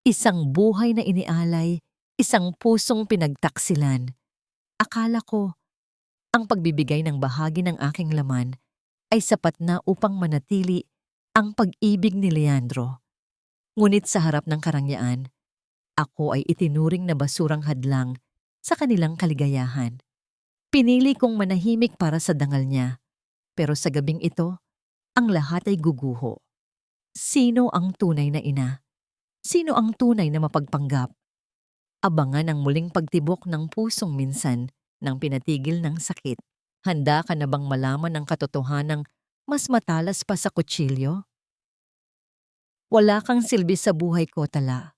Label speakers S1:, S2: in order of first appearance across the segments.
S1: Isang buhay na inialay, isang pusong pinagtaksilan. Akala ko, ang pagbibigay ng bahagi ng aking laman ay sapat na upang manatili ang pag-ibig ni Leandro. Ngunit sa harap ng karangyaan, ako ay itinuring na basurang hadlang sa kanilang kaligayahan. Pinili kong manahimik para sa dangal niya, pero sa gabing ito, ang lahat ay guguho. Sino ang tunay na ina? Sino ang tunay na mapagpanggap? Abangan ang muling pagtibok ng pusong minsan nang pinatigil ng sakit. Handa ka na bang malaman ang katotohanang mas matalas pa sa kutsilyo? Wala kang silbi sa buhay ko, Tala.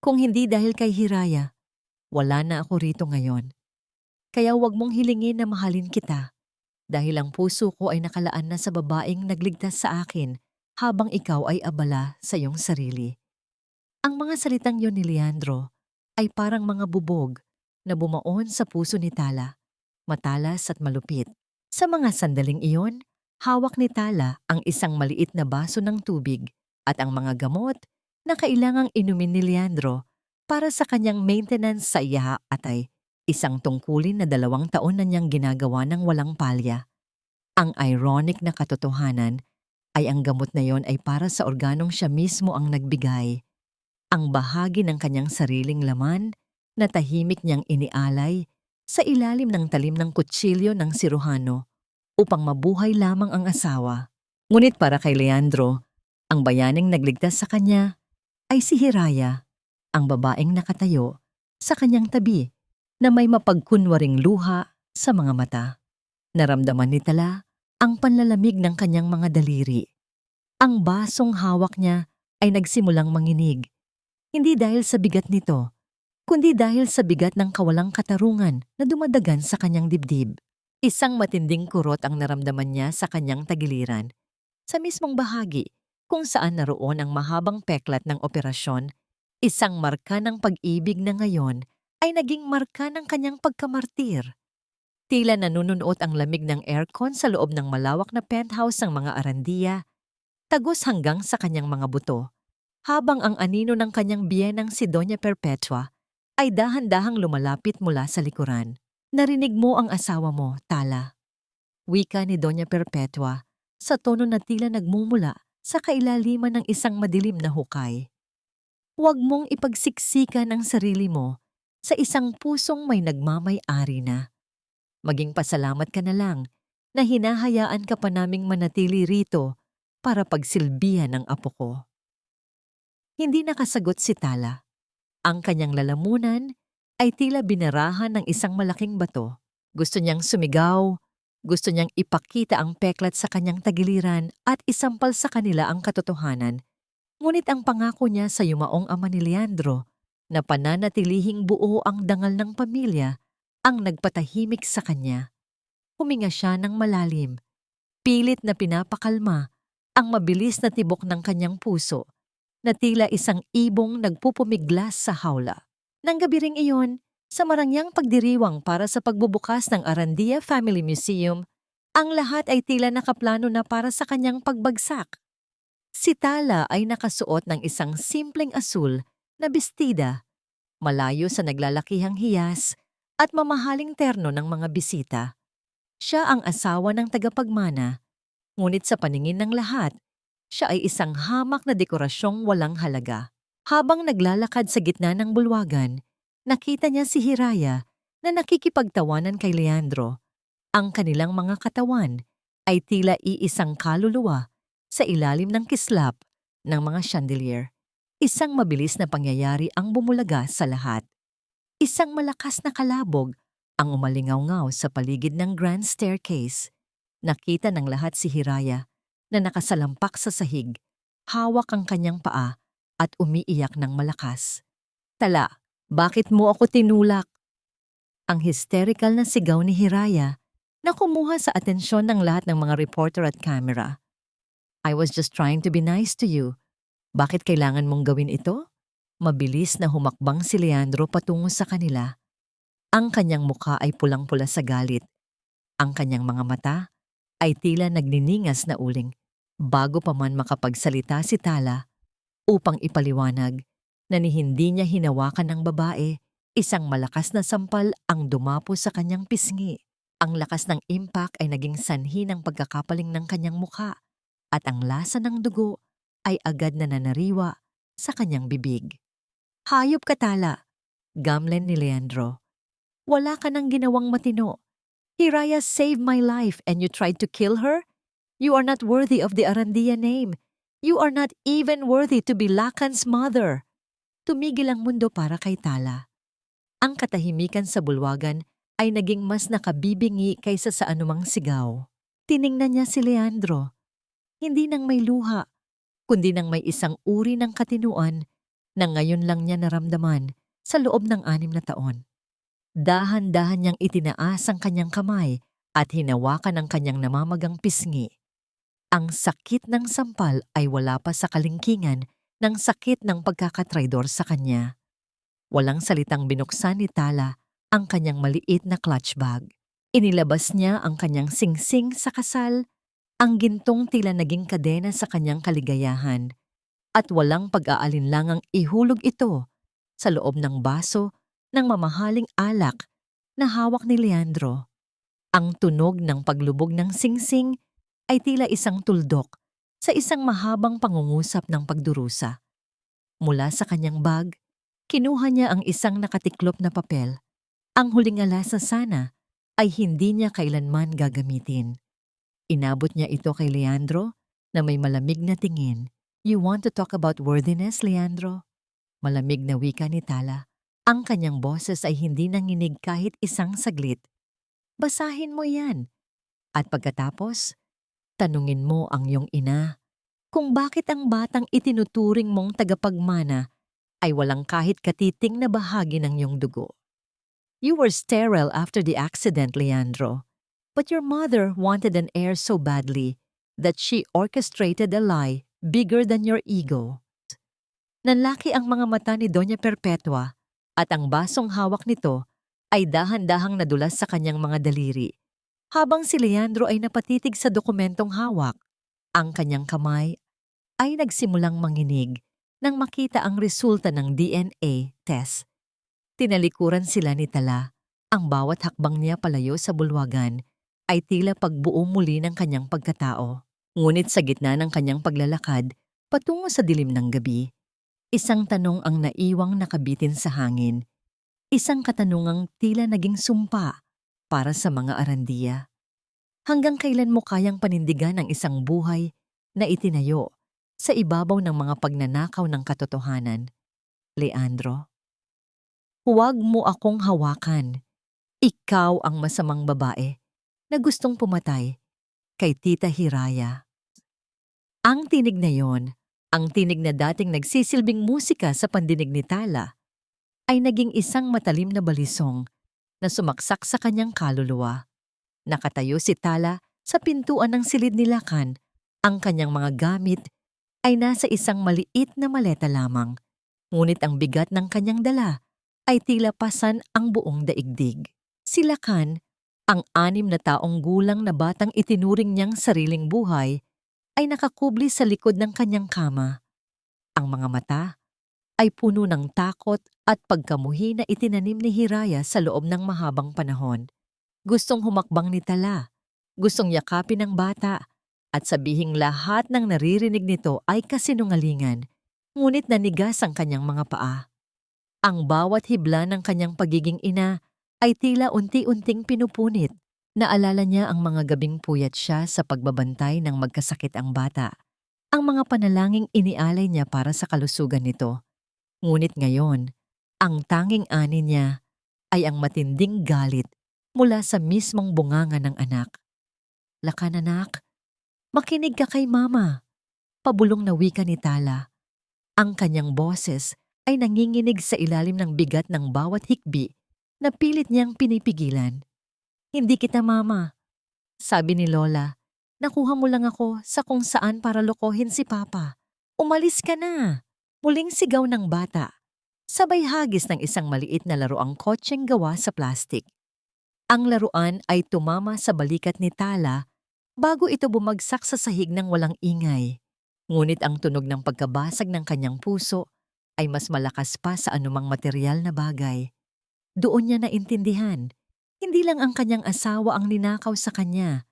S1: Kung hindi dahil kay Hiraya, wala na ako rito ngayon. Kaya huwag mong hilingin na mahalin kita dahil ang puso ko ay nakalaan na sa babaeng nagligtas sa akin habang ikaw ay abala sa iyong sarili. Ang mga salitang yon ni Leandro ay parang mga bubog na bumaon sa puso ni Tala, matalas at malupit. Sa mga sandaling iyon, hawak ni Tala ang isang maliit na baso ng tubig at ang mga gamot na kailangang inumin ni Leandro para sa kanyang maintenance sa iha at ay isang tungkulin na 2 taon na niyang ginagawa ng walang palya. Ang ironic na katotohanan ay ang gamot na yon ay para sa organong siya mismo ang nagbigay. Ang bahagi ng kanyang sariling laman na tahimik niyang inialay sa ilalim ng talim ng kutsilyo ng siruhano upang mabuhay lamang ang asawa. Ngunit para kay Leandro, ang bayaning nagligtas sa kanya ay si Hiraya, ang babaeng nakatayo sa kanyang tabi na may mapagkunwaring luha sa mga mata. Naramdaman ni Tala ang panlalamig ng kanyang mga daliri. Ang basong hawak niya ay nagsimulang manginig. Hindi dahil sa bigat nito, kundi dahil sa bigat ng kawalang katarungan na dumadagan sa kanyang dibdib. Isang matinding kurot ang naramdaman niya sa kanyang tagiliran. Sa mismong bahagi kung saan naroon ang mahabang peklat ng operasyon, isang marka ng pag-ibig na ngayon ay naging marka ng kanyang pagkamartir. Tila nanunuot ang lamig ng aircon sa loob ng malawak na penthouse ng mga arandiya, tagos hanggang sa kanyang mga buto. Habang ang anino ng kanyang biyenang si Doña Perpetua ay dahan-dahang lumalapit mula sa likuran. Narinig mo ang asawa mo, Tala. Wika ni Doña Perpetua sa tono na tila nagmumula sa kailaliman ng isang madilim na hukay. Huwag mong ipagsiksikan ang sarili mo sa isang pusong may nagmamay-ari na. Maging pasalamat ka na lang na hinahayaan ka pa naming manatili rito para pagsilbihan ng apo ko. Hindi nakasagot si Tala. Ang kanyang lalamunan ay tila binarahan ng isang malaking bato. Gusto niyang sumigaw, gusto niyang ipakita ang peklat sa kanyang tagiliran at isampal sa kanila ang katotohanan. Ngunit ang pangako niya sa yumaong ama ni Leandro na pananatilihing buo ang dangal ng pamilya ang nagpatahimik sa kanya. Huminga siya ng malalim, pilit na pinapakalma ang mabilis na tibok ng kanyang puso na tila isang ibong nagpupumiglas sa hawla. Nang gabi ring iyon, sa marangyang pagdiriwang para sa pagbubukas ng Arandia Family Museum, ang lahat ay tila nakaplano na para sa kanyang pagbagsak. Si Tala ay nakasuot ng isang simpleng asul na bestida, malayo sa naglalakihang hiyas at mamahaling terno ng mga bisita. Siya ang asawa ng tagapagmana, ngunit sa paningin ng lahat, siya ay isang hamak na dekorasyong walang halaga. Habang naglalakad sa gitna ng bulwagan, nakita niya si Hiraya na nakikipagtawanan kay Leandro. Ang kanilang mga katawan ay tila iisang kaluluwa sa ilalim ng kislap ng mga chandelier. Isang mabilis na pangyayari ang bumulaga sa lahat. Isang malakas na kalabog ang umalingaw-ngaw sa paligid ng grand staircase. Nakita ng lahat si Hiraya na nakasalampak sa sahig, hawak ang kanyang paa at umiiyak ng malakas. Tala, bakit mo ako tinulak? Ang hysterical na sigaw ni Hiraya na kumuha sa atensyon ng lahat ng mga reporter at camera. I was just trying to be nice to you. Bakit kailangan mong gawin ito? Mabilis na humakbang si Leandro patungo sa kanila. Ang kanyang mukha ay pulang-pula sa galit. Ang kanyang mga mata ay tila nagniningas na uling. Bago pa man makapagsalita si Tala upang ipaliwanag, na ni hindi niya hinawakan ng babae, isang malakas na sampal ang dumapo sa kanyang pisngi. Ang lakas ng impact ay naging sanhi ng pagkakapaling ng kanyang mukha at ang lasa ng dugo ay agad na nanariwa sa kanyang bibig. Hayop ka, Tala, gamlen ni Leandro. Wala ka nang ginawang matino. Hiraya saved my life and you tried to kill her? You are not worthy of the Arandia name. You are not even worthy to be Lakan's mother. Tumigil ang mundo para kay Tala. Ang katahimikan sa bulwagan ay naging mas nakabibingi kaysa sa anumang sigaw. Tiningnan niya si Leandro, hindi nang may luha, kundi nang may isang uri ng katinuan na ngayon lang niya naramdaman sa loob ng 6 na taon. Dahan-dahan niyang itinaas ang kanyang kamay at hinawakan ang kanyang namamagang pisngi. Ang sakit ng sampal ay wala pa sa kalingkingan ng sakit ng pagkakatraidor sa kanya. Walang salitang binuksan ni Tala ang kanyang maliit na clutch bag. Inilabas niya ang kanyang singsing sa kasal, ang gintong tila naging kadena sa kanyang kaligayahan, at walang pag-aalinlangang ihulog ito sa loob ng baso ng mamahaling alak na hawak ni Leandro. Ang tunog ng paglubog ng singsing ay tila isang tuldok sa isang mahabang pangungusap ng pagdurusa. Mula sa kanyang bag, kinuha niya ang isang nakatiklop na papel. Ang huling alas na sana ay hindi niya kailanman gagamitin. Inabot niya ito kay Leandro na may malamig na tingin. You want to talk about worthiness, Leandro? Malamig na wika ni Tala. Ang kanyang boses ay hindi nanginig kahit isang saglit. Basahin mo yan. At pagkatapos, tanungin mo ang iyong ina kung bakit ang batang itinuturing mong tagapagmana ay walang kahit katiting na bahagi ng iyong dugo. You were sterile after the accident, Leandro, but your mother wanted an heir so badly that she orchestrated a lie bigger than your ego. Nanlaki ang mga mata ni Doña Perpetua at ang basong hawak nito ay dahan-dahang nadulas sa kanyang mga daliri. Habang si Leandro ay napatitig sa dokumentong hawak, ang kanyang kamay ay nagsimulang manginig nang makita ang resulta ng DNA test. Tinalikuran sila ni Tala. Ang bawat hakbang niya palayo sa bulwagan ay tila pagbuo muli ng kanyang pagkatao. Ngunit sa gitna ng kanyang paglalakad patungo sa dilim ng gabi, isang tanong ang naiwang nakabitin sa hangin. Isang katanungang tila naging sumpa para sa mga Arandia. Hanggang kailan mo kayang panindigan ang isang buhay na itinayo sa ibabaw ng mga pagnanakaw ng katotohanan? Leandro, huwag mo akong hawakan. Ikaw ang masamang babae na gustong pumatay kay Tita Hiraya. Ang tinig na yon, ang tinig na dating nagsisilbing musika sa pandinig ni Tala, ay naging isang matalim na balisong na sumaksak sa kanyang kaluluwa. Nakatayo si Tala sa pintuan ng silid ni Lakan. Ang kanyang mga gamit ay nasa isang maliit na maleta lamang, ngunit ang bigat ng kanyang dala ay tila pasan ang buong daigdig. Si Lakan, ang 6 na taong gulang na batang itinuring niyang sariling buhay, ay nakakubli sa likod ng kanyang kama. Ang mga mata ay puno ng takot at pagkamuhi na itinanim ni Hiraya sa loob ng mahabang panahon. Gustong humakbang ni Tala, gustong yakapin ng bata, at sabihing lahat ng naririnig nito ay kasinungalingan, ngunit nanigas ang kanyang mga paa. Ang bawat hibla ng kanyang pagiging ina ay tila unti-unting pinupunit. Naalala niya ang mga gabing puyat siya sa pagbabantay ng magkasakit ang bata. Ang mga panalangin inialay niya para sa kalusugan nito. Ngunit ngayon, ang tanging ani niya ay ang matinding galit mula sa mismong bunganga ng anak. Lakan, anak, makinig ka kay mama. Pabulong na wika ni Tala. Ang kanyang boses ay nanginginig sa ilalim ng bigat ng bawat hikbi na pilit niyang pinipigilan. Hindi kita mama, sabi ni Lola. Nakuha mo lang ako sa kung saan para lokohin si Papa. Umalis ka na. Muling sigaw ng bata. Sabay hagis ng isang maliit na laruang kotseng gawa sa plastik. Ang laruan ay tumama sa balikat ni Tala bago ito bumagsak sa sahig ng walang ingay. Ngunit ang tunog ng pagkabasag ng kanyang puso ay mas malakas pa sa anumang material na bagay. Doon niya naintindihan, hindi lang ang kanyang asawa ang ninakaw sa kanya,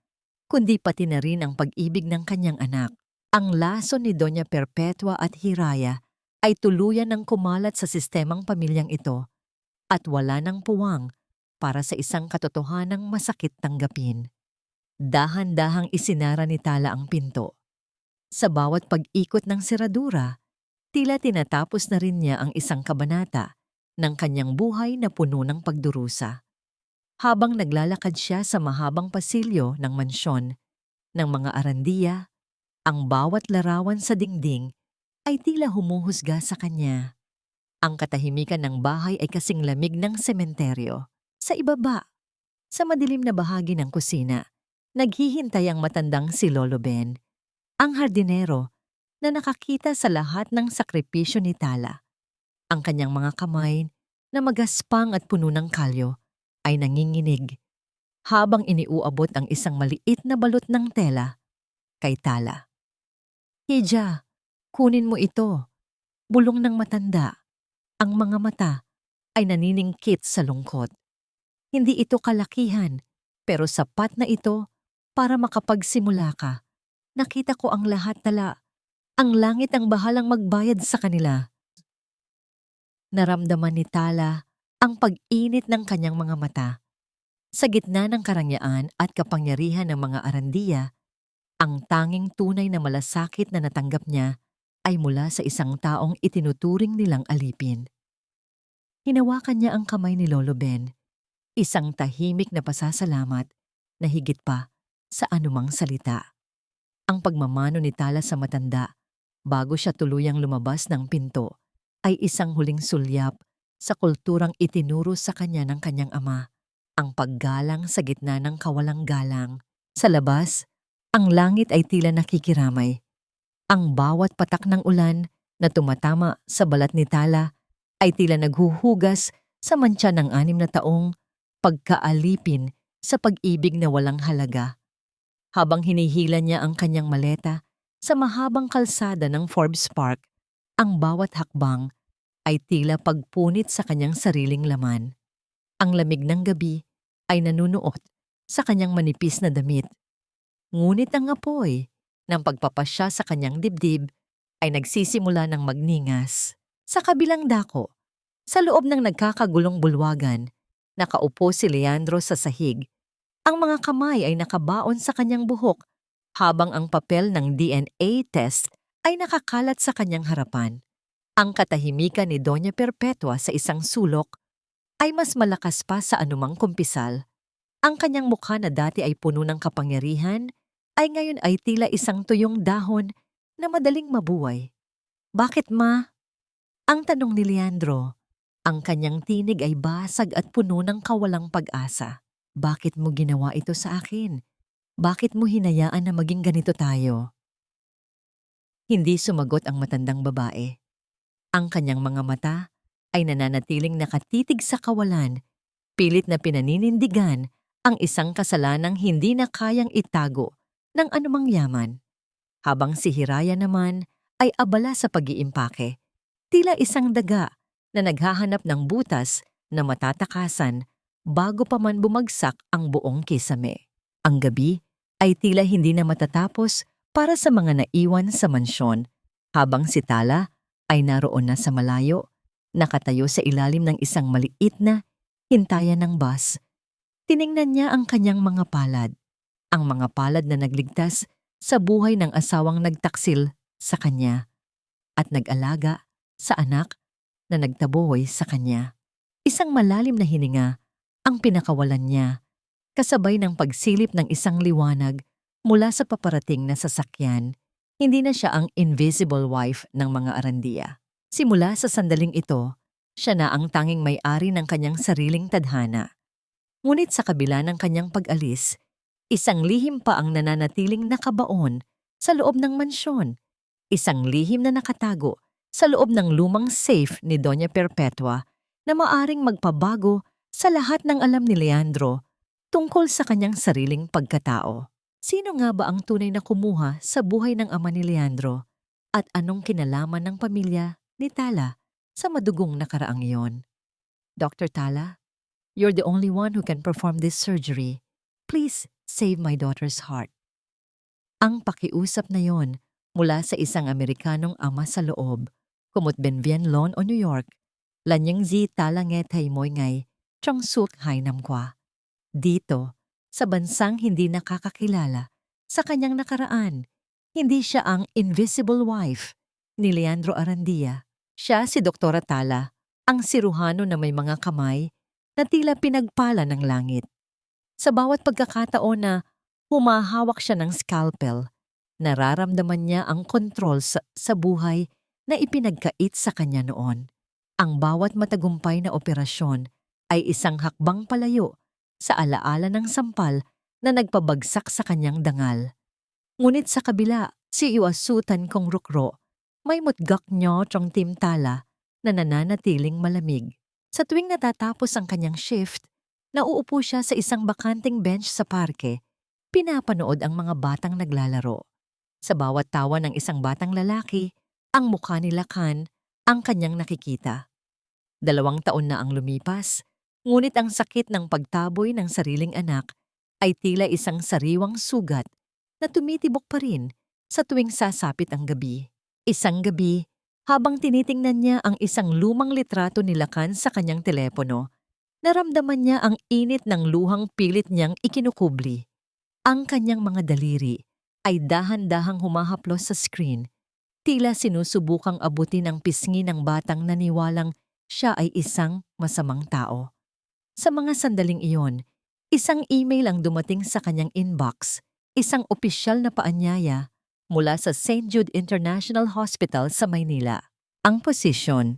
S1: kundi pati na rin ang pag-ibig ng kanyang anak. Ang laso ni Doña Perpetua at Hiraya ay tuluyan ng kumalat sa sistemang pamilyang ito at wala ng puwang para sa isang katotohanang masakit tanggapin. Dahan-dahang isinara ni Tala ang pinto. Sa bawat pag-ikot ng seradura, tila tinatapos na rin niya ang isang kabanata ng kanyang buhay na puno ng pagdurusa. Habang naglalakad siya sa mahabang pasilyo ng mansyon ng mga arandiya, ang bawat larawan sa dingding ay tila humuhusga sa kanya. Ang katahimikan ng bahay ay kasing lamig ng sementeryo. Sa ibaba, sa madilim na bahagi ng kusina, naghihintay ang matandang si Lolo Ben, ang hardinero na nakakita sa lahat ng sakripisyo ni Tala. Ang kanyang mga kamay na magaspang at puno ng kalyo ay nanginginig habang iniuabot ang isang maliit na balot ng tela kay Tala. "Hija, kunin mo ito," bulong ng matanda. Ang mga mata ay naniningkit sa lungkot. Hindi ito kalakihan, pero sapat na ito para makapagsimula ka. Nakita ko ang lahat, Tala. Ang langit ang bahalang magbayad sa kanila. Naramdaman ni Tala ang pag-init ng kanyang mga mata. Sa gitna ng karangyaan at kapangyarihan ng mga arandiya, ang tanging tunay na malasakit na natanggap niya ay mula sa isang taong itinuturing nilang alipin. Hinawakan niya ang kamay ni Lolo Ben, isang tahimik na pasasalamat na higit pa sa anumang salita. Ang pagmamano ni Tala sa matanda bago siya tuluyang lumabas ng pinto ay isang huling sulyap sa kulturang itinuro sa kanya ng kanyang ama, ang paggalang sa gitna ng kawalang galang. Sa labas, ang langit ay tila nakikiramay. Ang bawat patak ng ulan na tumatama sa balat ni Tala ay tila naghuhugas sa mantsa ng 6 na taong pagkaalipin sa pag-ibig na walang halaga. Habang hinihila niya ang kanyang maleta sa mahabang kalsada ng Forbes Park, ang bawat hakbang ay tila pagpunit sa kanyang sariling laman. Ang lamig ng gabi ay nanunuot sa kanyang manipis na damit. Ngunit ang apoy ng pagpapasya sa kanyang dibdib ay nagsisimula ng magningas. Sa kabilang dako, sa loob ng nagkakagulong bulwagan, nakaupo si Leandro sa sahig. Ang mga kamay ay nakabaon sa kanyang buhok habang ang papel ng DNA test ay nakakalat sa kanyang harapan. Ang katahimikan ni Doña Perpetua sa isang sulok ay mas malakas pa sa anumang kumpisal. Ang kanyang mukha na dati ay puno ng kapangyarihan ay ngayon ay tila isang tuyong dahon na madaling mabuhay. "Bakit, ma?" Ang tanong ni Leandro. Ang kanyang tinig ay basag at puno ng kawalang pag-asa. "Bakit mo ginawa ito sa akin? Bakit mo hinayaan na maging ganito tayo?" Hindi sumagot ang matandang babae. Ang kanyang mga mata ay nananatiling nakatitig sa kawalan, pilit na pinaninindigan ang isang kasalanang hindi na kayang itago ng anumang yaman. Habang si Hiraya naman ay abala sa pag-iimpake, tila isang daga na naghahanap ng butas na matatakasan bago pa man bumagsak ang buong kisame. Ang gabi ay tila hindi na matatapos para sa mga naiwan sa mansyon, habang si Tala ay naroon na sa malayo, nakatayo sa ilalim ng isang maliit na hintayan ng bus. Tiningnan niya ang kanyang mga palad, ang mga palad na nagligtas sa buhay ng asawang nagtaksil sa kanya at nag-alaga sa anak na nagtaboy sa kanya. Isang malalim na hininga ang pinakawalan niya, kasabay ng pagsilip ng isang liwanag mula sa paparating na sasakyan. Hindi na siya ang invisible wife ng mga arandiya. Simula sa sandaling ito, siya na ang tanging may-ari ng kanyang sariling tadhana. Ngunit sa kabila ng kanyang pag-alis, isang lihim pa ang nananatiling nakabaon sa loob ng mansyon. Isang lihim na nakatago sa loob ng lumang safe ni Doña Perpetua na maaring magpabago sa lahat ng alam ni Leandro tungkol sa kanyang sariling pagkatao. Sino nga ba ang tunay na kumuha sa buhay ng ama ni Leandro? At anong kinalaman ng pamilya ni Tala sa madugong nakaraang iyon. Dr. Tala, you're the only one who can perform this surgery. Please save my daughter's heart. Ang pakiusap na yon mula sa isang Amerikanong ama sa loob, kumot Benvien Lon o New York, lanyang zi talangetay moy ngay, trong suk hai nam kwa. Dito, sa bansang hindi nakakakilala, sa kanyang nakaraan, hindi siya ang invisible wife ni Leandro Arandia. Siya si Dr. Tala, ang siruhano na may mga kamay na tila pinagpala ng langit. Sa bawat pagkakataon na humahawak siya ng scalpel, nararamdaman niya ang kontrol sa buhay na ipinagkait sa kanya noon. Ang bawat matagumpay na operasyon ay isang hakbang palayo sa alaala ng sampal na nagpabagsak sa kanyang dangal. Ngunit sa kabila, si iwasutan kong rukro, may mutgak nyo trong Team Tala na nananatiling malamig. Sa tuwing natatapos ang kanyang shift, nauupo siya sa isang bakanting bench sa parke, pinapanood ang mga batang naglalaro. Sa bawat tawa ng isang batang lalaki, ang mukha ni Lakan ang kanyang nakikita. 2 taon na ang lumipas, ngunit ang sakit ng pagtaboy ng sariling anak ay tila isang sariwang sugat na tumitibok pa rin sa tuwing sasapit ang gabi. Isang gabi, habang tinitingnan niya ang isang lumang litrato ni Lakan sa kanyang telepono, naramdaman niya ang init ng luhang pilit niyang ikinukubli. Ang kanyang mga daliri ay dahan-dahang humahaplos sa screen, tila sinusubukang abutin ang pisngi ng batang naniwalang siya ay isang masamang tao. Sa mga sandaling iyon, isang email ang dumating sa kanyang inbox, isang opisyal na paanyaya mula sa St. Jude International Hospital sa Maynila. Ang posisyon,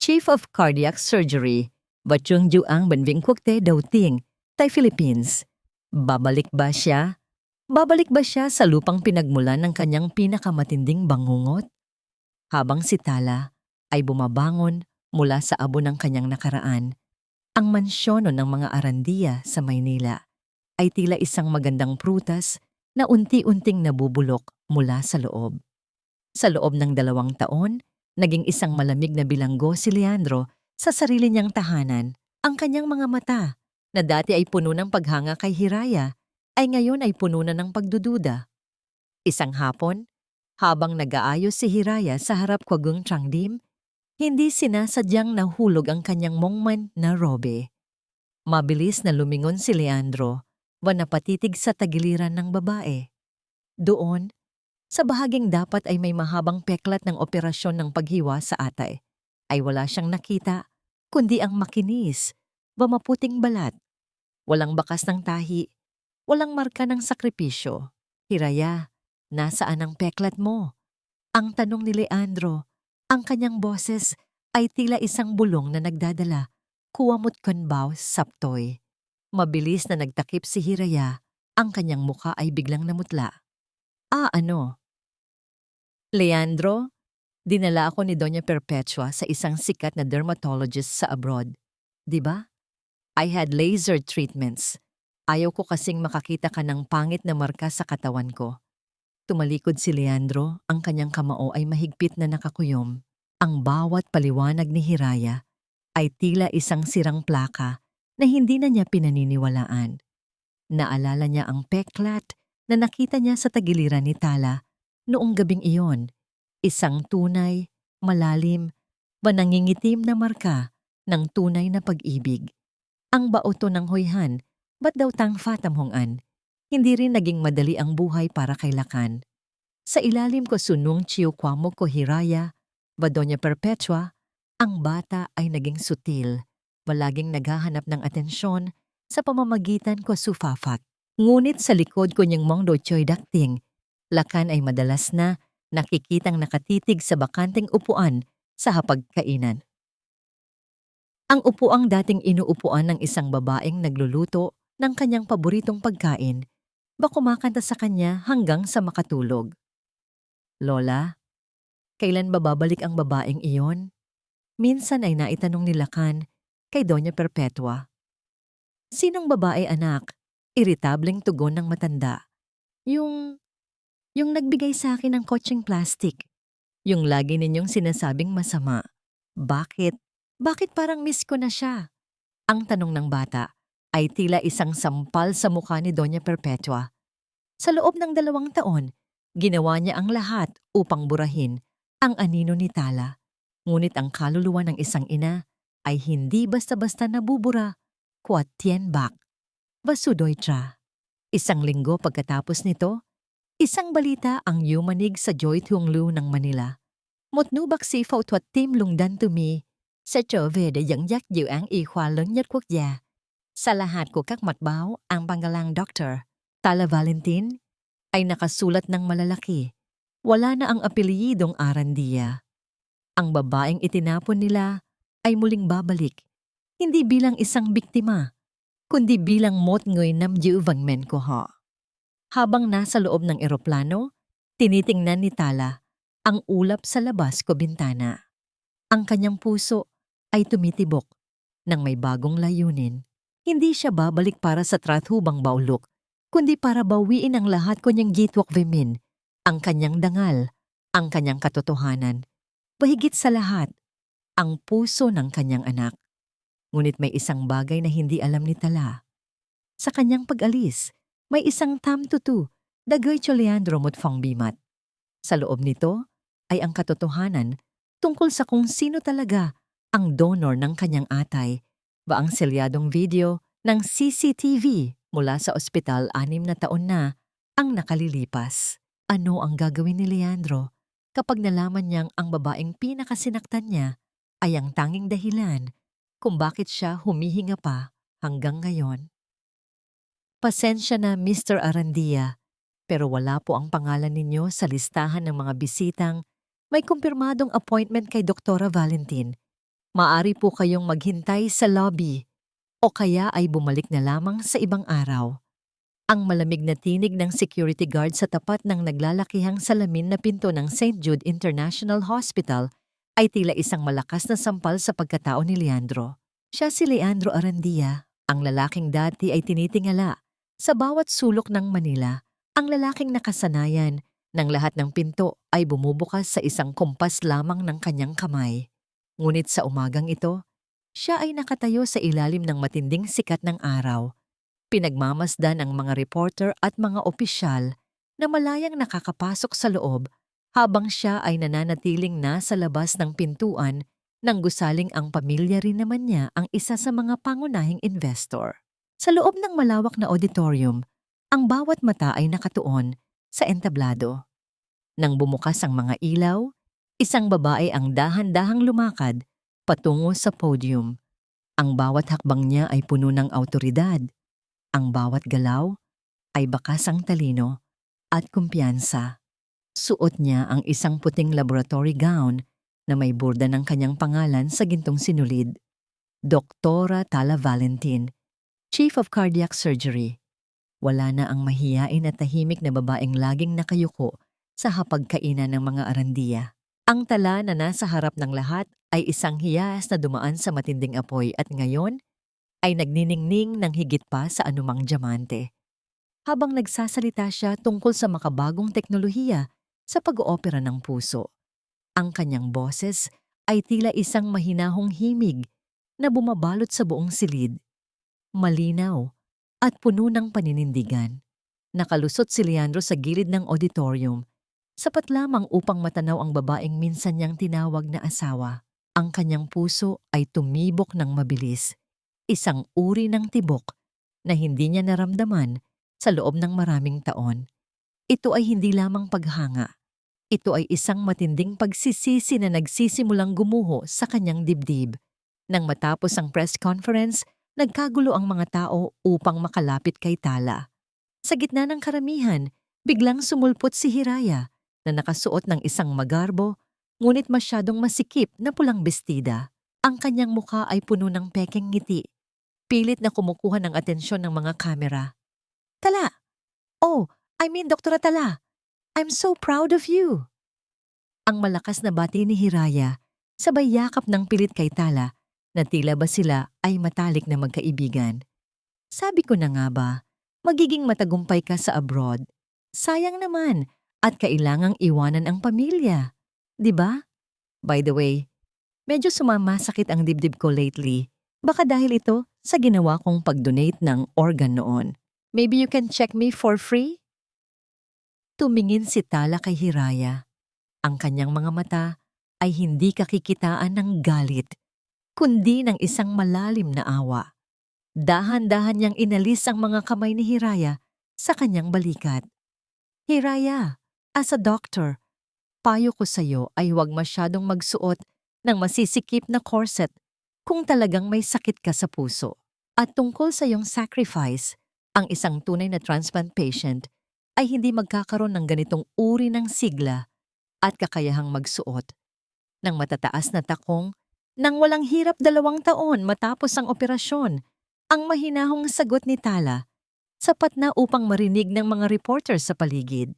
S1: Chief of Cardiac Surgery, Bachung Juang Benving Kwokte Dauting, Tay Philippines. Babalik ba siya? Babalik ba siya sa lupang pinagmulan ng kanyang pinakamatinding bangungot? Habang si Tala ay bumabangon mula sa abo ng kanyang nakaraan, ang mansyono ng mga Arandia sa Maynila ay tila isang magandang prutas na unti-unting nabubulok mula sa loob. Sa loob ng 2 taon, naging isang malamig na bilanggo si Leandro sa sarili niyang tahanan. Ang kanyang mga mata, na dati ay puno ng paghanga kay Hiraya, ay ngayon ay puno na ng pagdududa. Isang hapon, habang nag-aayos si Hiraya sa harap kwa Gung Changdim, hindi sinasadyang nahulog ang kanyang mongman na robe. Mabilis na lumingon si Leandro, napatitig sa tagiliran ng babae. Doon, sa bahaging dapat ay may mahabang peklat ng operasyon ng paghiwa sa atay, ay wala siyang nakita, kundi ang makinis, maputing balat. Walang bakas ng tahi, walang marka ng sakripisyo. Hiraya, nasaan ang peklat mo? Ang tanong ni Leandro, ang kanyang boses ay tila isang bulong na nagdadala, kuwamot konbaw saptoy. Mabilis na nagtakip si Hiraya, ang kanyang mukha ay biglang namutla. Ano? Leandro, dinala ako ni Doña Perpetua sa isang sikat na dermatologist sa abroad. Diba? I had laser treatments. Ayaw ko kasing makakita ka ng pangit na marka sa katawan ko. Tumalikod si Leandro, ang kanyang kamao ay mahigpit na nakakuyom. Ang bawat paliwanag ni Hiraya ay tila isang sirang plaka na hindi na niya pinaniniwalaan. Naalala niya ang peklat na nakita niya sa tagiliran ni Tala noong gabing iyon. Isang tunay, malalim, nangingitim na marka ng tunay na pag-ibig. Ang baoto ng hoyhan, ba't daw tang fatamhongan? Hindi rin naging madali ang buhay para kay Lakan. Sa ilalim ko sunung chiukwamo ko Hiraya, Doña Perpetua, ang bata ay naging sutil, palaging naghahanap ng atensyon sa pamamagitan ko sufafak. Ngunit sa likod ko niyang mong dochoy dakting, Lakan ay madalas na nakikitang nakatitig sa bakanting upuan sa hapagkainan. Ang upuang dating inuupuan ng isang babaeng nagluluto ng kanyang paboritong pagkain, kumakanta sa kanya hanggang sa makatulog. Lola, kailan ba babalik ang babaeng iyon? Minsan ay naitanong ni Lakan kay Doña Perpetua. Sinong babae anak? Iritableng tugon ng matanda. Yung nagbigay sa akin ng kotseng plastic. Yung lagi ninyong sinasabing masama. Bakit? Bakit parang miss ko na siya? Ang tanong ng bata ay tila isang sampal sa mukha ni Doña Perpetua. Sa loob ng 2 taon, ginawa niya ang lahat upang burahin ang anino ni Tala. Ngunit ang kaluluwa ng isang ina ay hindi basta-basta nabubura. Kuat tienbak. Basudoy-tra. 1 linggo pagkatapos nito, isang balita ang yumanig sa Joy Tunglu ng Manila. Một nữ bác sĩ phẫu thuật tim lùng đan từ Mỹ sẽ trở về để dẫn dắt dự án y khoa lớn nhất quốc gia. Sa lahat của các mặt báo, ang pangalang Dr. Tala Valentin ay nakasulat ng malalaki. Wala na ang apelyidong Arandia. Ang babaeng itinapon nila ay muling babalik, hindi bilang isang biktima, kundi bilang một người nắm giữ vận mệnh của họ. Habang nasa loob ng eroplano, tinitingnan ni Tala ang ulap sa labas ko bintana. Ang kanyang puso ay tumitibok nang may bagong layunin. Hindi siya babalik para sa trathubang baulok, kundi para bawiin ang lahat ko niyang gitwak vemin, ang kanyang dangal, ang kanyang katotohanan. Bahigit sa lahat, ang puso ng kanyang anak. Ngunit may isang bagay na hindi alam ni Tala. Sa kanyang pag-alis, may isang tamtutu, dagay Leandro Mutfong Bimat. Sa loob nito ay ang katotohanan tungkol sa kung sino talaga ang donor ng kanyang atay, ba ang selyadong video ng CCTV mula sa ospital 6 na taon na ang nakalilipas. Ano ang gagawin ni Leandro kapag nalaman niyang ang babaeng pinakasinaktan niya ay ang tanging dahilan kung bakit siya humihinga pa hanggang ngayon? Pasensya na Mr. Arandia, pero wala po ang pangalan ninyo sa listahan ng mga bisitang may kumpirmadong appointment kay Doktora Valentin. Maari po kayong maghintay sa lobby o kaya ay bumalik na lamang sa ibang araw. Ang malamig na tinig ng security guard sa tapat ng naglalakihang salamin na pinto ng St. Jude International Hospital ay tila isang malakas na sampal sa pagkatao ni Leandro. Siya si Leandro Arandia, ang lalaking dati ay tinitingala sa bawat sulok ng Manila, ang lalaking nakasanayan ng lahat ng pinto ay bumubukas sa isang kumpas lamang ng kanyang kamay. Ngunit sa umagang ito, siya ay nakatayo sa ilalim ng matinding sikat ng araw. Pinagmamasdan ang mga reporter at mga opisyal na malayang nakakapasok sa loob habang siya ay nananatiling nasa labas ng pintuan nang gusaling ang pamilya rin naman niya ang isa sa mga pangunahing investor. Sa loob ng malawak na auditorium, ang bawat mata ay nakatuon sa entablado. Nang bumukas ang mga ilaw, isang babae ang dahan-dahang lumakad patungo sa podium. Ang bawat hakbang niya ay puno ng awtoridad. Ang bawat galaw ay bakasang talino at kumpiyansa. Suot niya ang isang puting laboratory gown na may burda ng kanyang pangalan sa gintong sinulid. Doktora Tala Valentin, Chief of Cardiac Surgery. Wala na ang mahiyain at tahimik na babaeng laging nakayuko sa hapagkainan ng mga Arandia. Ang Tala na nasa harap ng lahat ay isang hiyas na dumaan sa matinding apoy at ngayon ay nagniningning ng higit pa sa anumang diamante. Habang nagsasalita siya tungkol sa makabagong teknolohiya sa pag-oopera ng puso, ang kanyang boses ay tila isang mahinahong himig na bumabalot sa buong silid. Malinaw at puno ng paninindigan. Nakalusot si Leandro sa gilid ng auditorium, sapat lamang upang matanaw ang babaeng minsan niyang tinawag na asawa. Ang kanyang puso ay tumibok ng mabilis, isang uri ng tibok na hindi niya naramdaman sa loob ng maraming taon. Ito ay hindi lamang paghanga. Ito ay isang matinding pagsisisi na nagsisimulang gumuho sa kanyang dibdib. Nang matapos ang press conference, nagkagulo ang mga tao upang makalapit kay Tala. Sa gitna ng karamihan, biglang sumulpot si Hiraya na nakasuot ng isang magarbo ngunit masyadong masikip na pulang bestida. Ang kanyang mukha ay puno ng pekeng ngiti. Pilit na kumukuha ng atensyon ng mga kamera. Tala! Oh, I mean Doktora Tala! I'm so proud of you! Ang malakas na bati ni Hiraya, sabay yakap ng pilit kay Tala, na tila ba sila ay matalik na magkaibigan. Sabi ko na nga ba, magiging matagumpay ka sa abroad. Sayang naman at kailangang iwanan ang pamilya. 'Di ba? By the way, Medyo sumamasakit ang dibdib ko lately. Baka dahil ito sa ginawa kong pag-donate ng organ noon. Maybe you can check me for free? Tumingin si Tala kay Hiraya. Ang kanyang mga mata ay hindi kakikitaan ng galit, kundi ng isang malalim na awa. Dahan-dahan niyang inalis ang mga kamay ni Hiraya sa kanyang balikat. Hiraya, as a doctor, payo ko sa'yo ay huwag masyadong magsuot ng masisikip na corset kung talagang may sakit ka sa puso. At tungkol sa iyong sacrifice, ang isang tunay na transplant patient ay hindi magkakaroon ng ganitong uri ng sigla at kakayahang magsuot ng matataas na takong nang walang hirap 2 taon matapos ang operasyon. Ang mahinahong sagot ni Tala, sapat na upang marinig ng mga reporters sa paligid.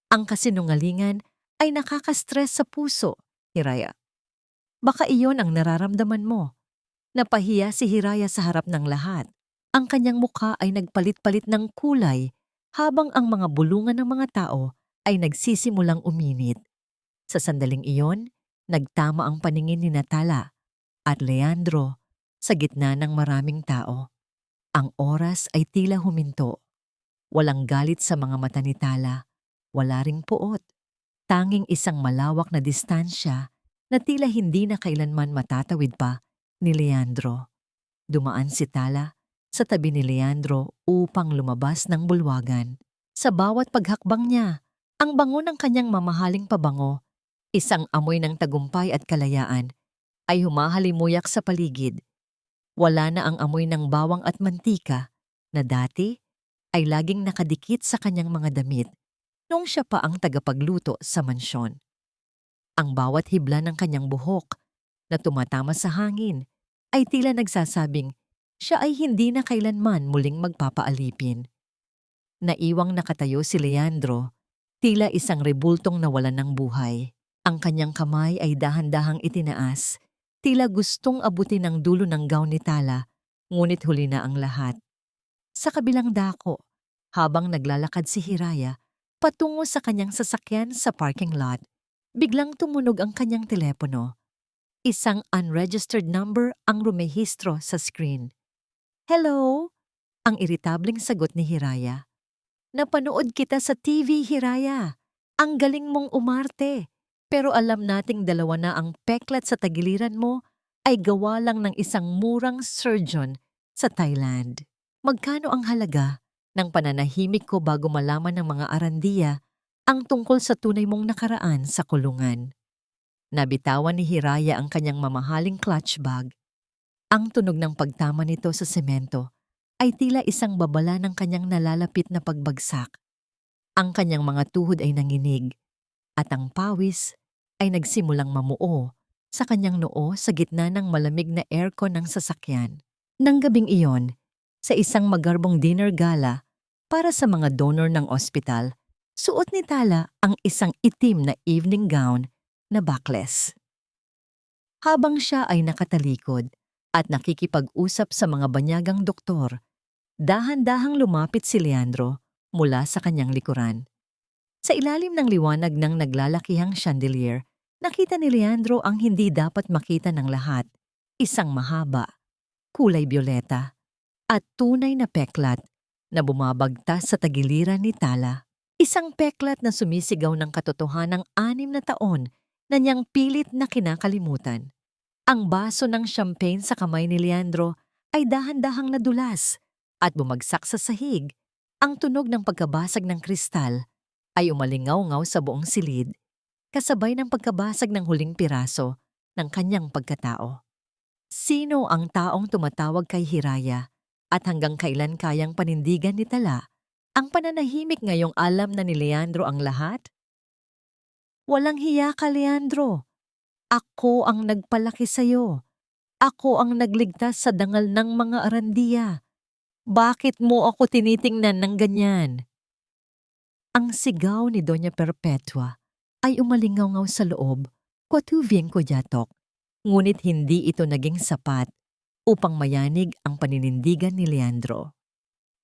S1: Ang kasinungalingan ay nakaka-stress sa puso, Hiraya. Baka iyon ang nararamdaman mo. Napahiya si Hiraya sa harap ng lahat. Ang kanyang mukha ay nagpalit-palit ng kulay habang ang mga bulungan ng mga tao ay nagsisimulang uminit. Sa sandaling iyon, nagtama ang paningin ni Tala at Leandro sa gitna ng maraming tao. Ang oras ay tila huminto. Walang galit sa mga mata ni Tala. Wala ring puot. Tanging isang malawak na distansya na tila hindi na kailanman matatawid pa ni Leandro. Dumaan si Tala sa tabi ni Leandro upang lumabas ng bulwagan. Sa bawat paghakbang niya, ang bango ng kanyang mamahaling pabango, isang amoy ng tagumpay at kalayaan, ay humahalimuyak sa paligid. Wala na ang amoy ng bawang at mantika na dati ay laging nakadikit sa kanyang mga damit noong siya pa ang tagapagluto sa mansyon. Ang bawat hibla ng kanyang buhok na tumatama sa hangin ay tila nagsasabing siya ay hindi na kailanman muling magpapaalipin. Naiwang nakatayo si Leandro, tila isang rebultong nawalan ng buhay. Ang kanyang kamay ay dahan-dahang itinaas, tila gustong abutin ang dulo ng gown ni Tala, ngunit huli na ang lahat. Sa kabilang dako, habang naglalakad si Hiraya patungo sa kanyang sasakyan sa parking lot, biglang tumunog ang kanyang telepono. Isang unregistered number ang rumehistro sa screen. "Hello?" Ang iritableng sagot ni Hiraya. "Napanood kita sa TV, Hiraya. Ang galing mong umarte. Pero alam nating dalawa na ang peklat sa tagiliran mo ay gawa lang ng isang murang surgeon sa Thailand. Magkano ang halaga ng pananahimik ko bago malaman ng mga arandiya ang tungkol sa tunay mong nakaraan sa kulungan?" Nabitawan ni Hiraya ang kanyang mamahaling clutch bag. Ang tunog ng pagtama nito sa semento ay tila isang babala ng kanyang nalalapit na pagbagsak. Ang kanyang mga tuhod ay nanginig at ang pawis ay nagsimulang mamuo sa kanyang noo sa gitna ng malamig na aircon ng sasakyan. Nang gabing iyon, sa isang magarbong dinner gala para sa mga donor ng ospital, suot ni Tala ang isang itim na evening gown na backless. Habang siya ay nakatalikod at nakikipag-usap sa mga banyagang doktor, dahan-dahang lumapit si Leandro mula sa kanyang likuran. Sa ilalim ng liwanag ng naglalakihang chandelier, nakita ni Leandro ang hindi dapat makita ng lahat, isang mahaba, kulay byoleta, at tunay na peklat na bumabagtas sa tagiliran ni Tala. Isang peklat na sumisigaw ng katotohanang 6 na taon na niyang pilit na kinakalimutan. Ang baso ng champagne sa kamay ni Leandro ay dahan-dahang nadulas at bumagsak sa sahig. Ang tunog ng pagkabasag ng kristal ay umalingaw-ngaw sa buong silid, kasabay ng pagkabasag ng huling piraso ng kanyang pagkatao. Sino ang taong tumatawag kay Hiraya at hanggang kailan kayang panindigan ni Tala ang pananahimik ngayong alam na ni Leandro ang lahat? "Walang hiya ka, Leandro. Ako ang nagpalaki sa'yo. Ako ang nagligtas sa dangal ng mga arandiya. Bakit mo ako tinitingnan ng ganyan?" Ang sigaw ni Doña Perpetua ay umalingaw-ngaw sa loob ko tuvien ko yatok, ngunit hindi ito naging sapat upang mayanig ang paninindigan ni Leandro.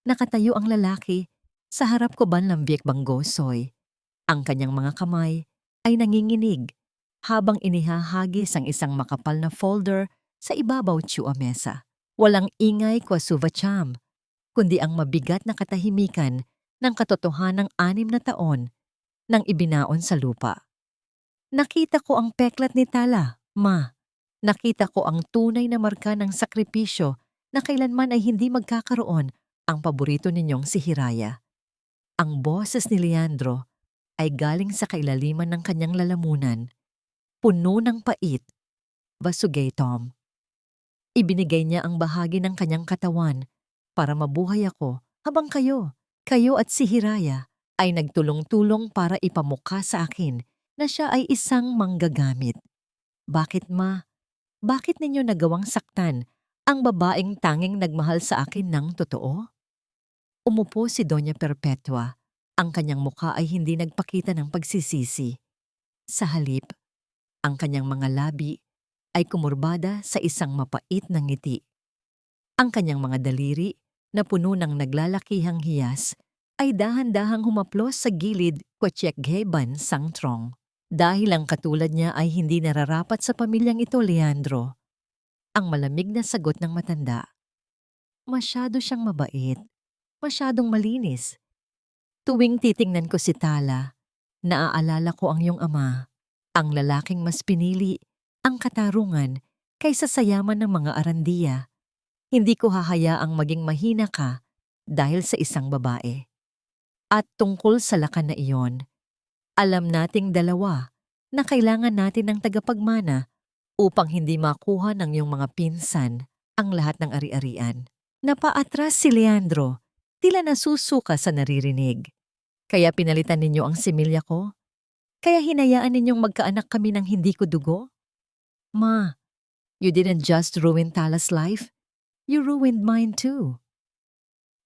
S1: Nakatayo ang lalaki sa harap ko banlambik banggosoy. Ang kanyang mga kamay ay nanginginig habang inihahagis ang isang makapal na folder sa ibabaw tsuwa mesa. Walang ingay kwasuvacham, kundi ang mabigat na katahimikan ng katotohanang 6 na taon nang ibinaon sa lupa. Nakita ko ang peklat ni Tala, Ma. Nakita ko ang tunay na marka ng sakripisyo na kailanman ay hindi magkakaroon ang paborito ninyong si Hiraya. Ang boses ni Leandro ay galing sa kailaliman ng kanyang lalamunan, puno ng pait. Basugay, Tom. Ibinigay niya ang bahagi ng kanyang katawan para mabuhay ako habang kayo at si Hiraya ay nagtulong-tulong para ipamukha sa akin na siya ay isang manggagamit. Bakit, Ma? Bakit ninyo nagawang saktan ang babaeng tanging nagmahal sa akin ng totoo? Umupo si Doña Perpetua. Ang kanyang mukha ay hindi nagpakita ng pagsisisi. Sa halip, ang kanyang mga labi ay kumurbada sa isang mapait na ngiti. Ang kanyang mga daliri na puno ng naglalakihang hiyas ay dahan-dahang humaplos sa gilid kwatsyekgeban sangtrong. Dahil ang katulad niya ay hindi nararapat sa pamilyang ito, Leandro. Ang malamig na sagot ng matanda. Masyado siyang mabait, masyadong malinis. Tuwing titingnan ko si Tala, naaalala ko ang iyong ama, ang lalaking mas pinili ang katarungan kaysa sa yaman ng mga arandiya. Hindi ko hahayaang maging mahina ka dahil sa isang babae. At tungkol sa lakan na iyon, alam nating dalawa na kailangan natin ng tagapagmana upang hindi makuha ng iyong mga pinsan ang lahat ng ari-arian. Napaatras si Leandro, tila nasusuka sa naririnig. Kaya pinalitan ninyo ang similya ko? Kaya hinayaan ninyong magkaanak kami ng hindi ko dugo? Ma, you didn't just ruin Tala's life, you ruined mine too.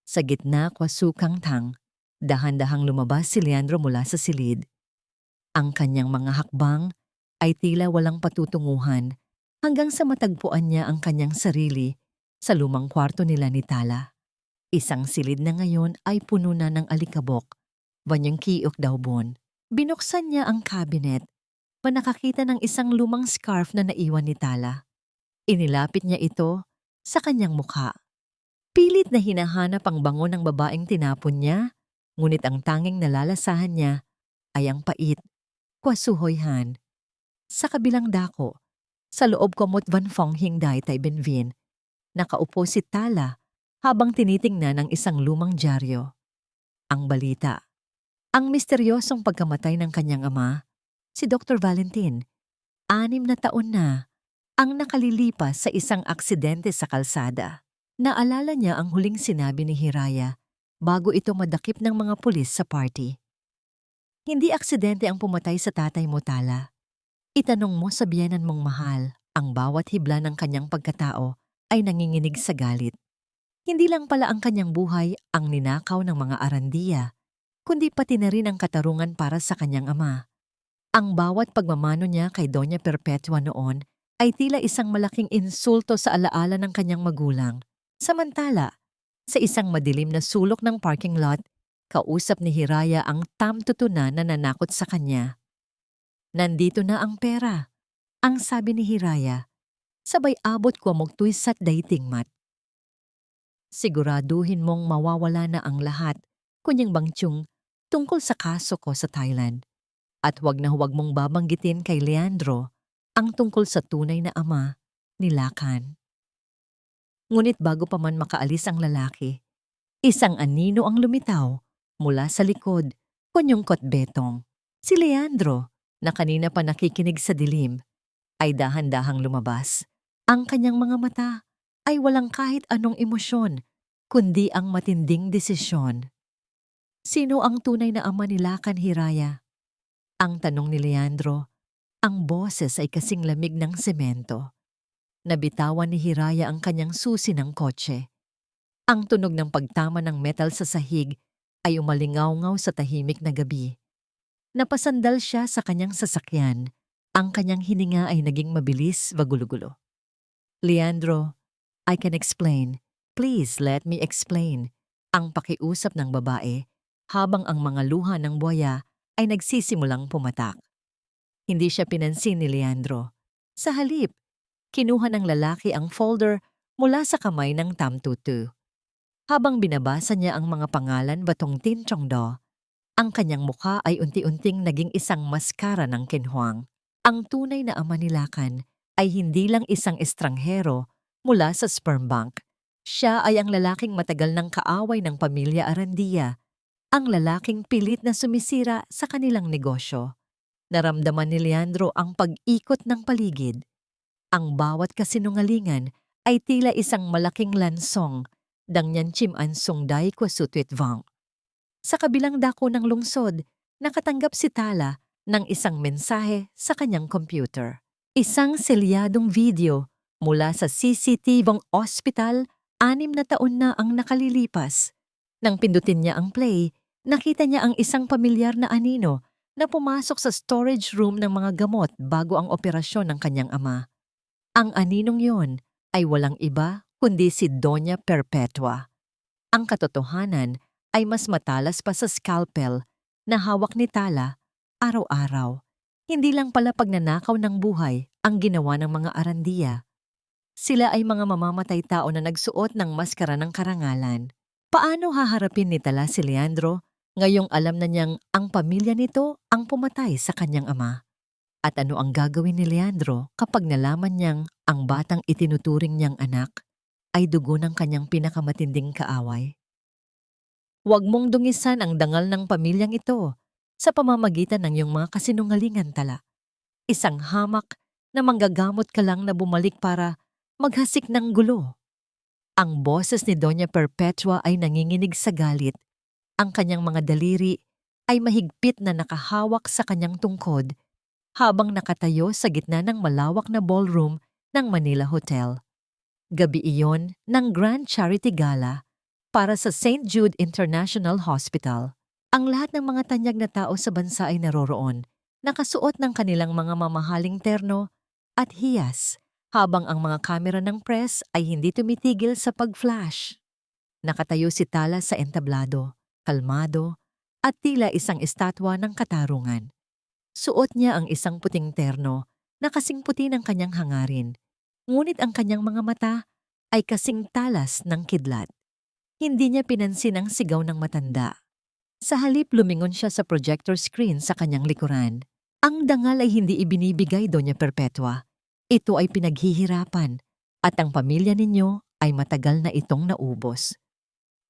S1: Sa gitna kwasukang tang, dahan-dahang lumabas si Leandro mula sa silid. Ang kanyang mga hakbang ay tila walang patutunguhan hanggang sa matagpuan niya ang kanyang sarili sa lumang kwarto nila ni Tala. Isang silid na ngayon ay puno na ng alikabok, banyang kiok daw bon. Binuksan niya ang cabinet, nakakita ng isang lumang scarf na naiwan ni Tala. Inilapit niya ito sa kanyang mukha. Pilit na hinahanap ang bango ng babaeng tinapon niya, ngunit ang tanging nalalasahan niya ay ang pait, kwasuhoyhan. Sa kabilang dako, sa loob ko mot van Fong Hingday tay Benvin, nakaupo si Tala habang tinitingnan ang isang lumang dyaryo. Ang balita. Ang misteryosong pagkamatay ng kanyang ama, si Dr. Valentin, 6 na taon na, ang nakalilipas sa isang aksidente sa kalsada. Naalala niya ang huling sinabi ni Hiraya bago ito madakip ng mga pulis sa party. Hindi aksidente ang pumatay sa tatay mo, Tala. Itanong mo sa biyenan mong mahal, ang bawat hibla ng kanyang pagkatao ay nanginginig sa galit. Hindi lang pala ang kanyang buhay ang ninakaw ng mga arandiya, kundi pati na rin ang katarungan para sa kanyang ama. Ang bawat pagmamano niya kay Doña Perpetua noon ay tila isang malaking insulto sa alaala ng kanyang magulang. Samantala, sa isang madilim na sulok ng parking lot, kausap ni Hiraya ang tamtutunan na nanakot sa kanya. Nandito na ang pera, ang sabi ni Hiraya, sabay abot ko magtuisat dating mat. Siguraduhin mong mawawala na ang lahat, kunyang bangtsyong, tungkol sa kaso ko sa Thailand. At huwag na huwag mong babanggitin kay Leandro ang tungkol sa tunay na ama ni Lakan. Ngunit bago pa man makaalis ang lalaki, isang anino ang lumitaw mula sa likod, kunyong kotbetong. Si Leandro, na kanina pa nakikinig sa dilim, ay dahan-dahang lumabas. Ang kanyang mga mata ay walang kahit anong emosyon, kundi ang matinding desisyon. Sino ang tunay na ama ni Lakan, Hiraya? Ang tanong ni Leandro, ang boses ay kasing lamig ng semento. Nabitawan ni Hiraya ang kanyang susi ng kotse. Ang tunog ng pagtama ng metal sa sahig ay umalingaw-ngaw sa tahimik na gabi. Napasandal siya sa kanyang sasakyan. Ang kanyang hininga ay naging mabilis, vagulo-gulo. Leandro, I can explain. Please let me explain. Ang pakiusap ng babae habang ang mga luha ng buhaya ay nagsisimulang pumatak. Hindi siya pinansin ni Leandro. Sa halip, kinuha ng lalaki ang folder mula sa kamay ng tamtutu. Habang binabasa niya ang mga pangalan batong Tin Chongdo, ang kanyang mukha ay unti-unting naging isang maskara ng kinhuang. Ang tunay na ama ni Lakan ay hindi lang isang estranghero mula sa sperm bank. Siya ay ang lalaking matagal ng kaaway ng pamilya Arandia, ang lalaking pilit na sumisira sa kanilang negosyo. Naramdaman ni Leandro ang pag-ikot ng paligid. Ang bawat kasinungalingan ay tila isang malaking lansong, dangyan chim ansong dai kwa sutwit vang. Sa kabilang dako ng lungsod, nakatanggap si Tala ng isang mensahe sa kanyang computer. Isang selyadong video mula sa CCTV hospital, 6 na taon na ang nakalilipas. Nang pindutin niya ang play, nakita niya ang isang pamilyar na anino na pumasok sa storage room ng mga gamot bago ang operasyon ng kanyang ama. Ang aninong yon ay walang iba kundi si Doña Perpetua. Ang katotohanan ay mas matalas pa sa scalpel na hawak ni Tala araw-araw. Hindi lang pala pagnanakaw ng buhay ang ginawa ng mga Arandia. Sila ay mga mamamatay tao na nagsuot ng maskara ng karangalan. Paano haharapin ni Tala si Leandro ngayong alam na niyang ang pamilya nito ang pumatay sa kanyang ama? At ano ang gagawin ni Leandro kapag nalaman niyang ang batang itinuturing niyang anak ay dugo ng kanyang pinakamatinding kaaway? Huwag mong dungisan ang dangal ng pamilyang ito sa pamamagitan ng iyong mga kasinungalingan, Tala. Isang hamak na manggagamot ka lang na bumalik para maghasik ng gulo. Ang boses ni Doña Perpetua ay nanginginig sa galit. Ang kanyang mga daliri ay mahigpit na nakahawak sa kanyang tungkod habang nakatayo sa gitna ng malawak na ballroom ng Manila Hotel. Gabi iyon ng Grand Charity Gala para sa St. Jude International Hospital. Ang lahat ng mga tanyag na tao sa bansa ay naroroon, nakasuot ng kanilang mga mamahaling terno at hiyas, habang ang mga kamera ng press ay hindi tumitigil sa pag-flash. Nakatayo si Tala sa entablado, kalmado, at tila isang estatwa ng katarungan. Suot niya ang isang puting terno na kasing puti ng kanyang hangarin, ngunit ang kanyang mga mata ay kasing talas ng kidlat. Hindi niya pinansin ang sigaw ng matanda. Sa halip lumingon siya sa projector screen sa kanyang likuran. Ang dangal ay hindi ibinibigay, Doña Perpetua. Ito ay pinaghihirapan at ang pamilya ninyo ay matagal na itong naubos.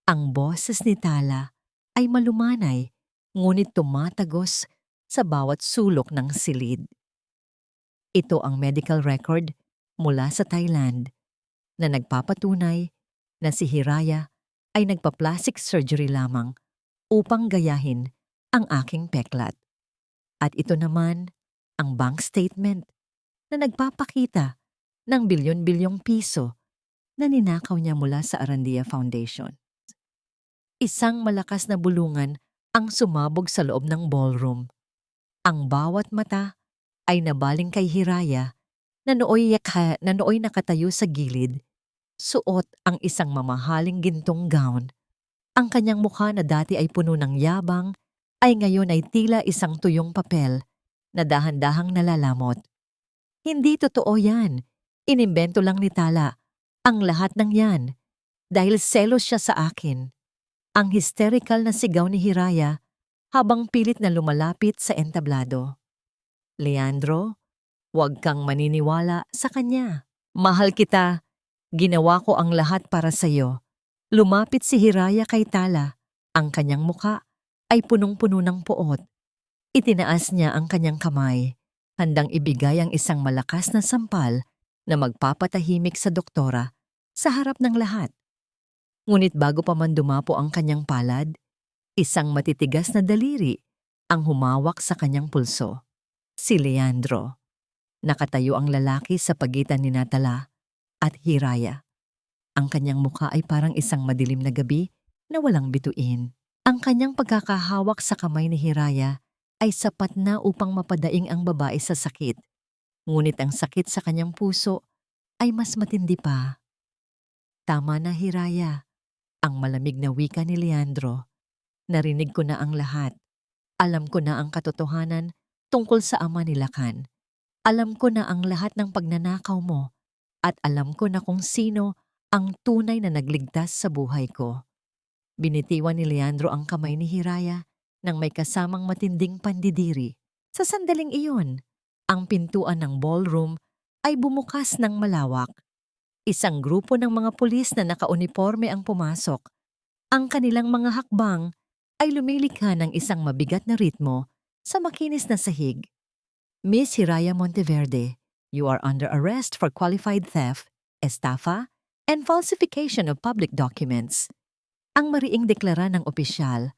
S1: Ang boses ni Tala ay malumanay, ngunit tumatagos sa bawat sulok ng silid. Ito ang medical record mula sa Thailand na nagpapatunay na si Hiraya ay nagpa-plastic surgery lamang upang gayahin ang aking peklat. At ito naman ang bank statement na nagpapakita ng bilyon-bilyong piso na ninakaw niya mula sa Arandia Foundation. Isang malakas na bulungan ang sumabog sa loob ng ballroom. Ang bawat mata ay nabaling kay Hiraya na nooy nakatayo sa gilid, suot ang isang mamahaling gintong gown. Ang kanyang mukha na dati ay puno ng yabang ay ngayon ay tila isang tuyong papel na dahan-dahang nalalamot. Hindi totoo yan. Inimbento lang ni Tala ang lahat ng yan dahil selos siya sa akin. Ang hysterical na sigaw ni Hiraya habang pilit na lumalapit sa entablado. Leandro, huwag kang maniniwala sa kanya. Mahal kita. Ginawa ko ang lahat para sa'yo. Lumapit si Hiraya kay Tala. Ang kanyang muka ay punong-puno ng puot. Itinaas niya ang kanyang kamay, handang ibigay ang isang malakas na sampal na magpapatahimik sa doktora sa harap ng lahat. Ngunit bago pa man dumapo ang kanyang palad, isang matitigas na daliri ang humawak sa kanyang pulso. Si Leandro. Nakatayo ang lalaki sa pagitan ni Tala at Hiraya. Ang kanyang mukha ay parang isang madilim na gabi na walang bituin. Ang kanyang pagkakahawak sa kamay ni Hiraya ay sapat na upang mapadaing ang babae sa sakit. Ngunit ang sakit sa kanyang puso ay mas matindi pa. Tama na, Hiraya. Ang malamig na wika ni Leandro. Narinig ko na ang lahat. Alam ko na ang katotohanan tungkol sa ama ni Lakan. Alam ko na ang lahat ng pagnanakaw mo at alam ko na kung sino ang tunay na nagligtas sa buhay ko. Binitiwan ni Leandro ang kamay ni Hiraya nang may kasamang matinding pandidiri. Sa sandaling iyon, ang pintuan ng ballroom ay bumukas ng malawak. Isang grupo ng mga pulis na nakauniforme ang pumasok. Ang kanilang mga hakbang ay lumilikha ng isang mabigat na ritmo sa makinis na sahig. Miss Hiraya Monteverde, you are under arrest for qualified theft, estafa, and falsification of public documents. Ang mariing deklara ng opisyal,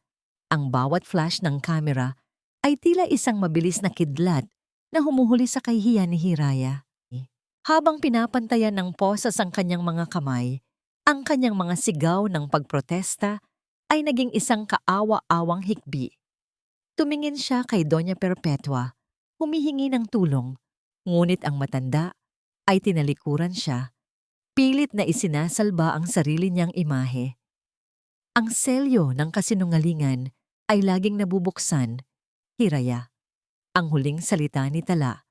S1: ang bawat flash ng kamera ay tila isang mabilis na kidlat na humuhuli sa kahihiyan ni Hiraya. Habang pinapantayan ng posas ang kanyang mga kamay, ang kanyang mga sigaw ng pagprotesta ay naging isang kaawa-awang hikbi. Tumingin siya kay Doña Perpetua, humihingi ng tulong, ngunit ang matanda ay tinalikuran siya, pilit na isinasalba ang sarili niyang imahe. Ang selyo ng kasinungalingan ay laging nabubuksan, Hiraya. Ang huling salita ni Tala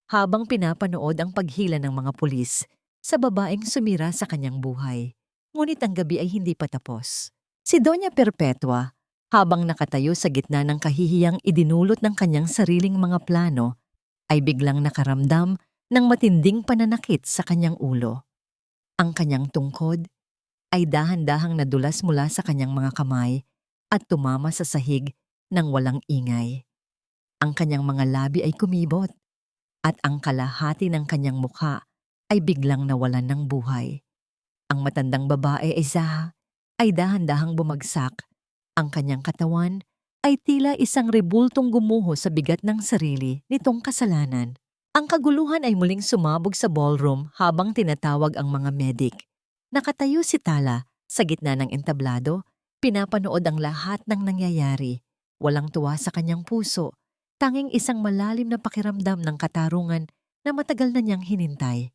S1: habang pinapanood ang paghila ng mga pulis sa babaeng sumira sa kanyang buhay. Ngunit ang gabi ay hindi pa tapos. Si Doña Perpetua, habang nakatayo sa gitna ng kahihiyang idinulot ng kanyang sariling mga plano, ay biglang nakaramdam ng matinding pananakit sa kanyang ulo. Ang kanyang tungkod ay dahan-dahang nadulas mula sa kanyang mga kamay at tumama sa sahig ng walang ingay. Ang kanyang mga labi ay kumibot at ang kalahati ng kanyang mukha ay biglang nawalan ng buhay. Ang matandang babae ay dahan-dahang bumagsak. Ang kanyang katawan ay tila isang rebultong gumuho sa bigat ng sarili nitong kasalanan. Ang kaguluhan ay muling sumabog sa ballroom habang tinatawag ang mga medik. Nakatayo si Tala sa gitna ng entablado, pinapanood ang lahat ng nangyayari. Walang tuwa sa kanyang puso, tanging isang malalim na pakiramdam ng katarungan na matagal na niyang hinintay.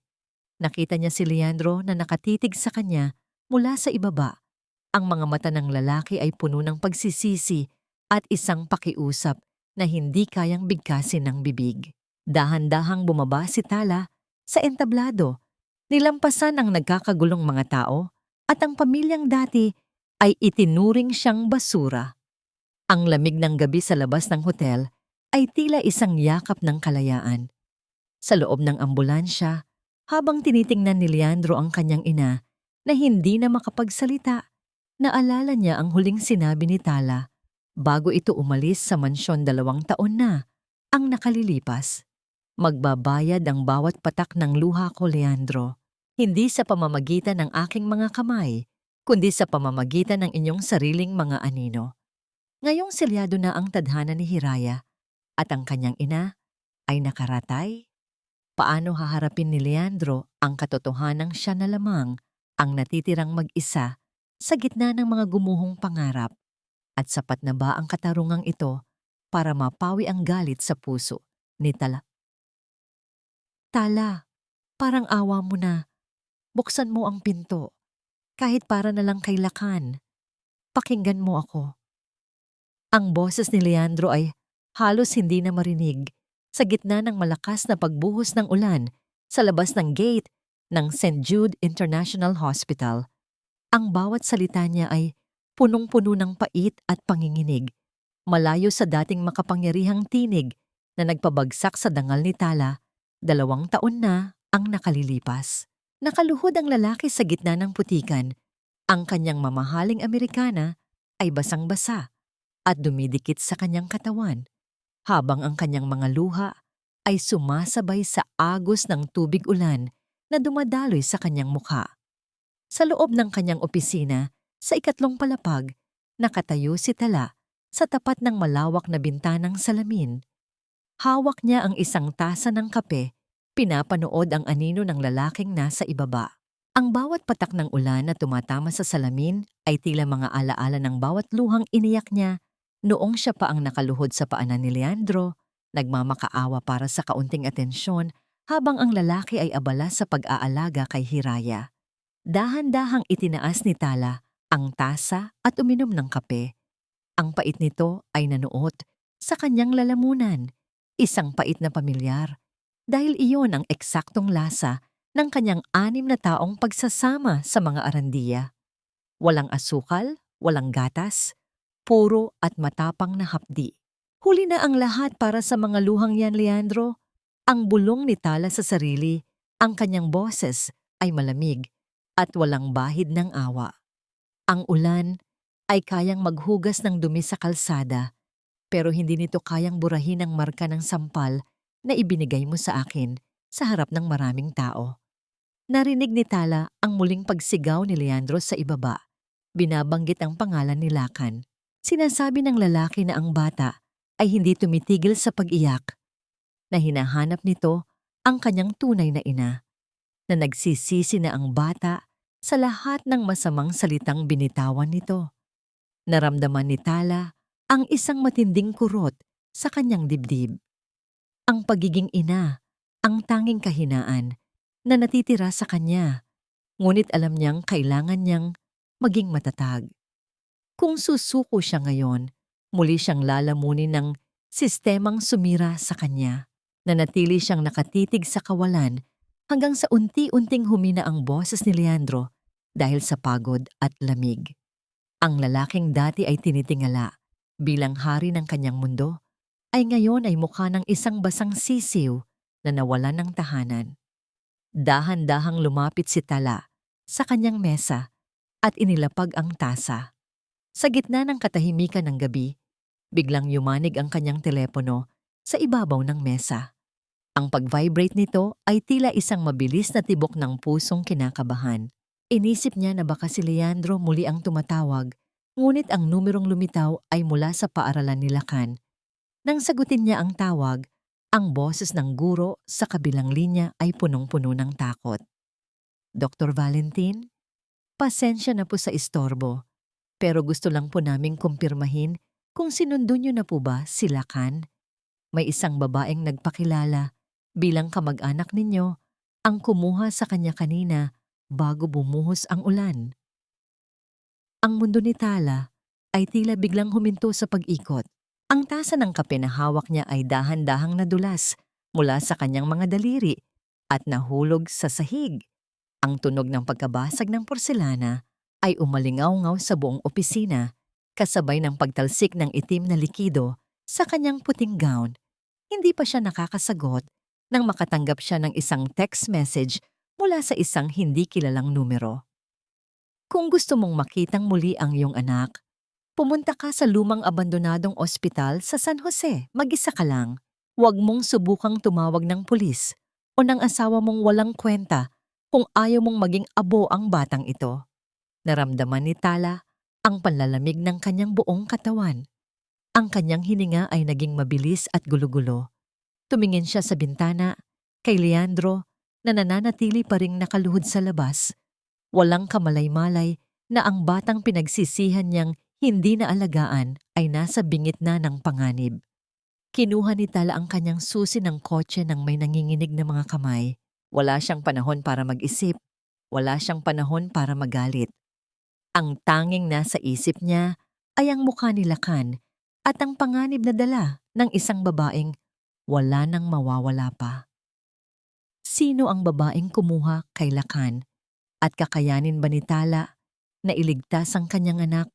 S1: Nakita niya si Leandro na nakatitig sa kanya mula sa ibaba. Ang mga mata ng lalaki ay puno ng pagsisisi at isang pakiusap na hindi kayang bigkasin ng bibig. Dahan-dahang bumaba si Tala sa entablado. Nilampasan ang nagkakagulong mga tao at ang pamilyang dati ay itinuring siyang basura. Ang lamig ng gabi sa labas ng hotel ay tila isang yakap ng kalayaan. Sa loob ng ambulansya, habang tinitingnan ni Leandro ang kanyang ina na hindi na makapagsalita, naalala niya ang huling sinabi ni Tala bago ito umalis sa mansyon 2 taon na ang nakalilipas. Magbabayad ang bawat patak ng luha ko, Leandro, hindi sa pamamagitan ng aking mga kamay, kundi sa pamamagitan ng inyong sariling mga anino. Ngayong selyado na ang tadhana ni Hiraya at ang kanyang ina ay nakaratay. Paano haharapin ni Leandro ang katotohanang siya na lamang ang natitirang mag-isa sa gitna ng mga gumuhong pangarap? At sapat na ba ang katarungang ito para mapawi ang galit sa puso ni Tala? Tala, parang awa mo na. Buksan mo ang pinto. Kahit para na lang kay Lakan. Pakinggan mo ako. Ang boses ni Leandro ay halos hindi na marinig sa gitna ng malakas na pagbuhos ng ulan sa labas ng gate ng St. Jude International Hospital. Ang bawat salita niya ay punong-puno ng pait at panginginig, malayo sa dating makapangyarihang tinig na nagpabagsak sa dangal ni Tala. 2 taon na ang nakalilipas. Nakaluhod ang lalaki sa gitna ng putikan. Ang kanyang mamahaling Amerikana ay basang-basa at dumidikit sa kanyang katawan, habang ang kanyang mga luha ay sumasabay sa agos ng tubig ulan na dumadaloy sa kanyang mukha. Sa loob ng kanyang opisina, sa 2 palapag, nakatayo si Tala sa tapat ng malawak na bintanang salamin. Hawak niya ang isang tasa ng kape, pinapanood ang anino ng lalaking nasa ibaba. Ang bawat patak ng ulan na tumatama sa salamin ay tila mga alaala ng bawat luhang iniyak niya noong siya pa ang nakaluhod sa paanan ni Leandro, nagmamakaawa para sa kaunting atensyon habang ang lalaki ay abala sa pag-aalaga kay Hiraya. Dahan-dahang itinaas ni Tala ang tasa at uminom ng kape. Ang pait nito ay nanuot sa kanyang lalamunan. isang pait na pamilyar, dahil iyon ang eksaktong lasa ng kanyang 6 na taong pagsasama sa mga arandiya. Walang asukal, walang gatas, puro at matapang na hapdi. Huli na ang lahat para sa mga luhang yan, Leandro. Ang bulong ni Tala sa sarili, ang kanyang boses ay malamig at walang bahid ng awa. Ang ulan ay kayang maghugas ng dumi sa kalsada, pero hindi nito kayang burahin ang marka ng sampal na ibinigay mo sa akin sa harap ng maraming tao. Narinig ni Tala ang muling pagsigaw ni Leandro sa ibaba. Binabanggit ang pangalan ni Lakan. Sinasabi ng lalaki na ang bata ay hindi tumitigil sa pag-iyak, na hinahanap nito ang kanyang tunay na ina, na nagsisisi na ang bata sa lahat ng masamang salitang binitawan nito. Naramdaman ni Tala ang isang matinding kurot sa kanyang dibdib. Ang pagiging ina, ang tanging kahinaan na natitira sa kanya, ngunit alam niyang kailangan niyang maging matatag. Kung susuko siya ngayon, muli siyang lalamunin ng sistemang sumira sa kanya. Nanatili siyang nakatitig sa kawalan hanggang sa unti-unting humina ang boses ni Leandro dahil sa pagod at lamig. Ang lalaking dati ay tinitingala bilang hari ng kanyang mundo ay ngayon ay mukha ng isang basang sisiw na nawalan ng tahanan. Dahan-dahang lumapit si Tala sa kanyang mesa at inilapag ang tasa. Sa gitna ng katahimikan ng gabi, biglang yumanig ang kanyang telepono sa ibabaw ng mesa. Ang pag-vibrate nito ay tila isang mabilis na tibok ng pusong kinakabahan. Inisip niya na baka si Leandro muli ang tumatawag, ngunit ang numerong lumitaw ay mula sa paaralan ni Lakan. Nang sagutin niya ang tawag, ang boses ng guro sa kabilang linya ay punong-puno ng takot. Dr. Valentin, pasensya na po sa istorbo, pero gusto lang po naming kumpirmahin kung sinundo niyo na po ba si Lakan. May isang babaeng nagpakilala bilang kamag-anak ninyo ang kumuha sa kanya kanina bago bumuhos ang ulan. Ang mundo ni Tala ay tila biglang huminto sa pag-ikot. Ang tasa ng kape na hawak niya ay dahan-dahang nadulas mula sa kanyang mga daliri at nahulog sa sahig. Ang tunog ng pagkabasag ng porselana ay umalingaw-ngaw sa buong opisina kasabay ng pagtalsik ng itim na likido sa kanyang puting gown. Hindi pa siya nakakasagot nang makatanggap siya ng isang text message mula sa isang hindi kilalang numero. Kung gusto mong makitang muli ang iyong anak, pumunta ka sa lumang abandonadong ospital sa San Jose, mag-isa ka lang. Huwag mong subukang tumawag ng pulis o ng asawa mong walang kwenta kung ayaw mong maging abo ang batang ito. Naramdaman ni Tala ang panlalamig ng kanyang buong katawan. Ang kanyang hininga ay naging mabilis at gulo-gulo. Tumingin siya sa bintana, kay Leandro na nananatili pa ring nakaluhod sa labas. Walang kamalay-malay na ang batang pinagsisihan niyang hindi na alagaan ay nasa bingit na ng panganib. Kinuha ni Tala ang kanyang susi ng kotse ng may nanginginig na mga kamay. Wala siyang panahon para mag-isip. Wala siyang panahon para magalit. Ang tanging nasa isip niya ay ang mukha ni Lakan at ang panganib na dala ng isang babaeng wala nang mawawala pa. Sino ang babaeng kumuha kay Lakan at kakayanin ba ni Tala na iligtas ang kanyang anak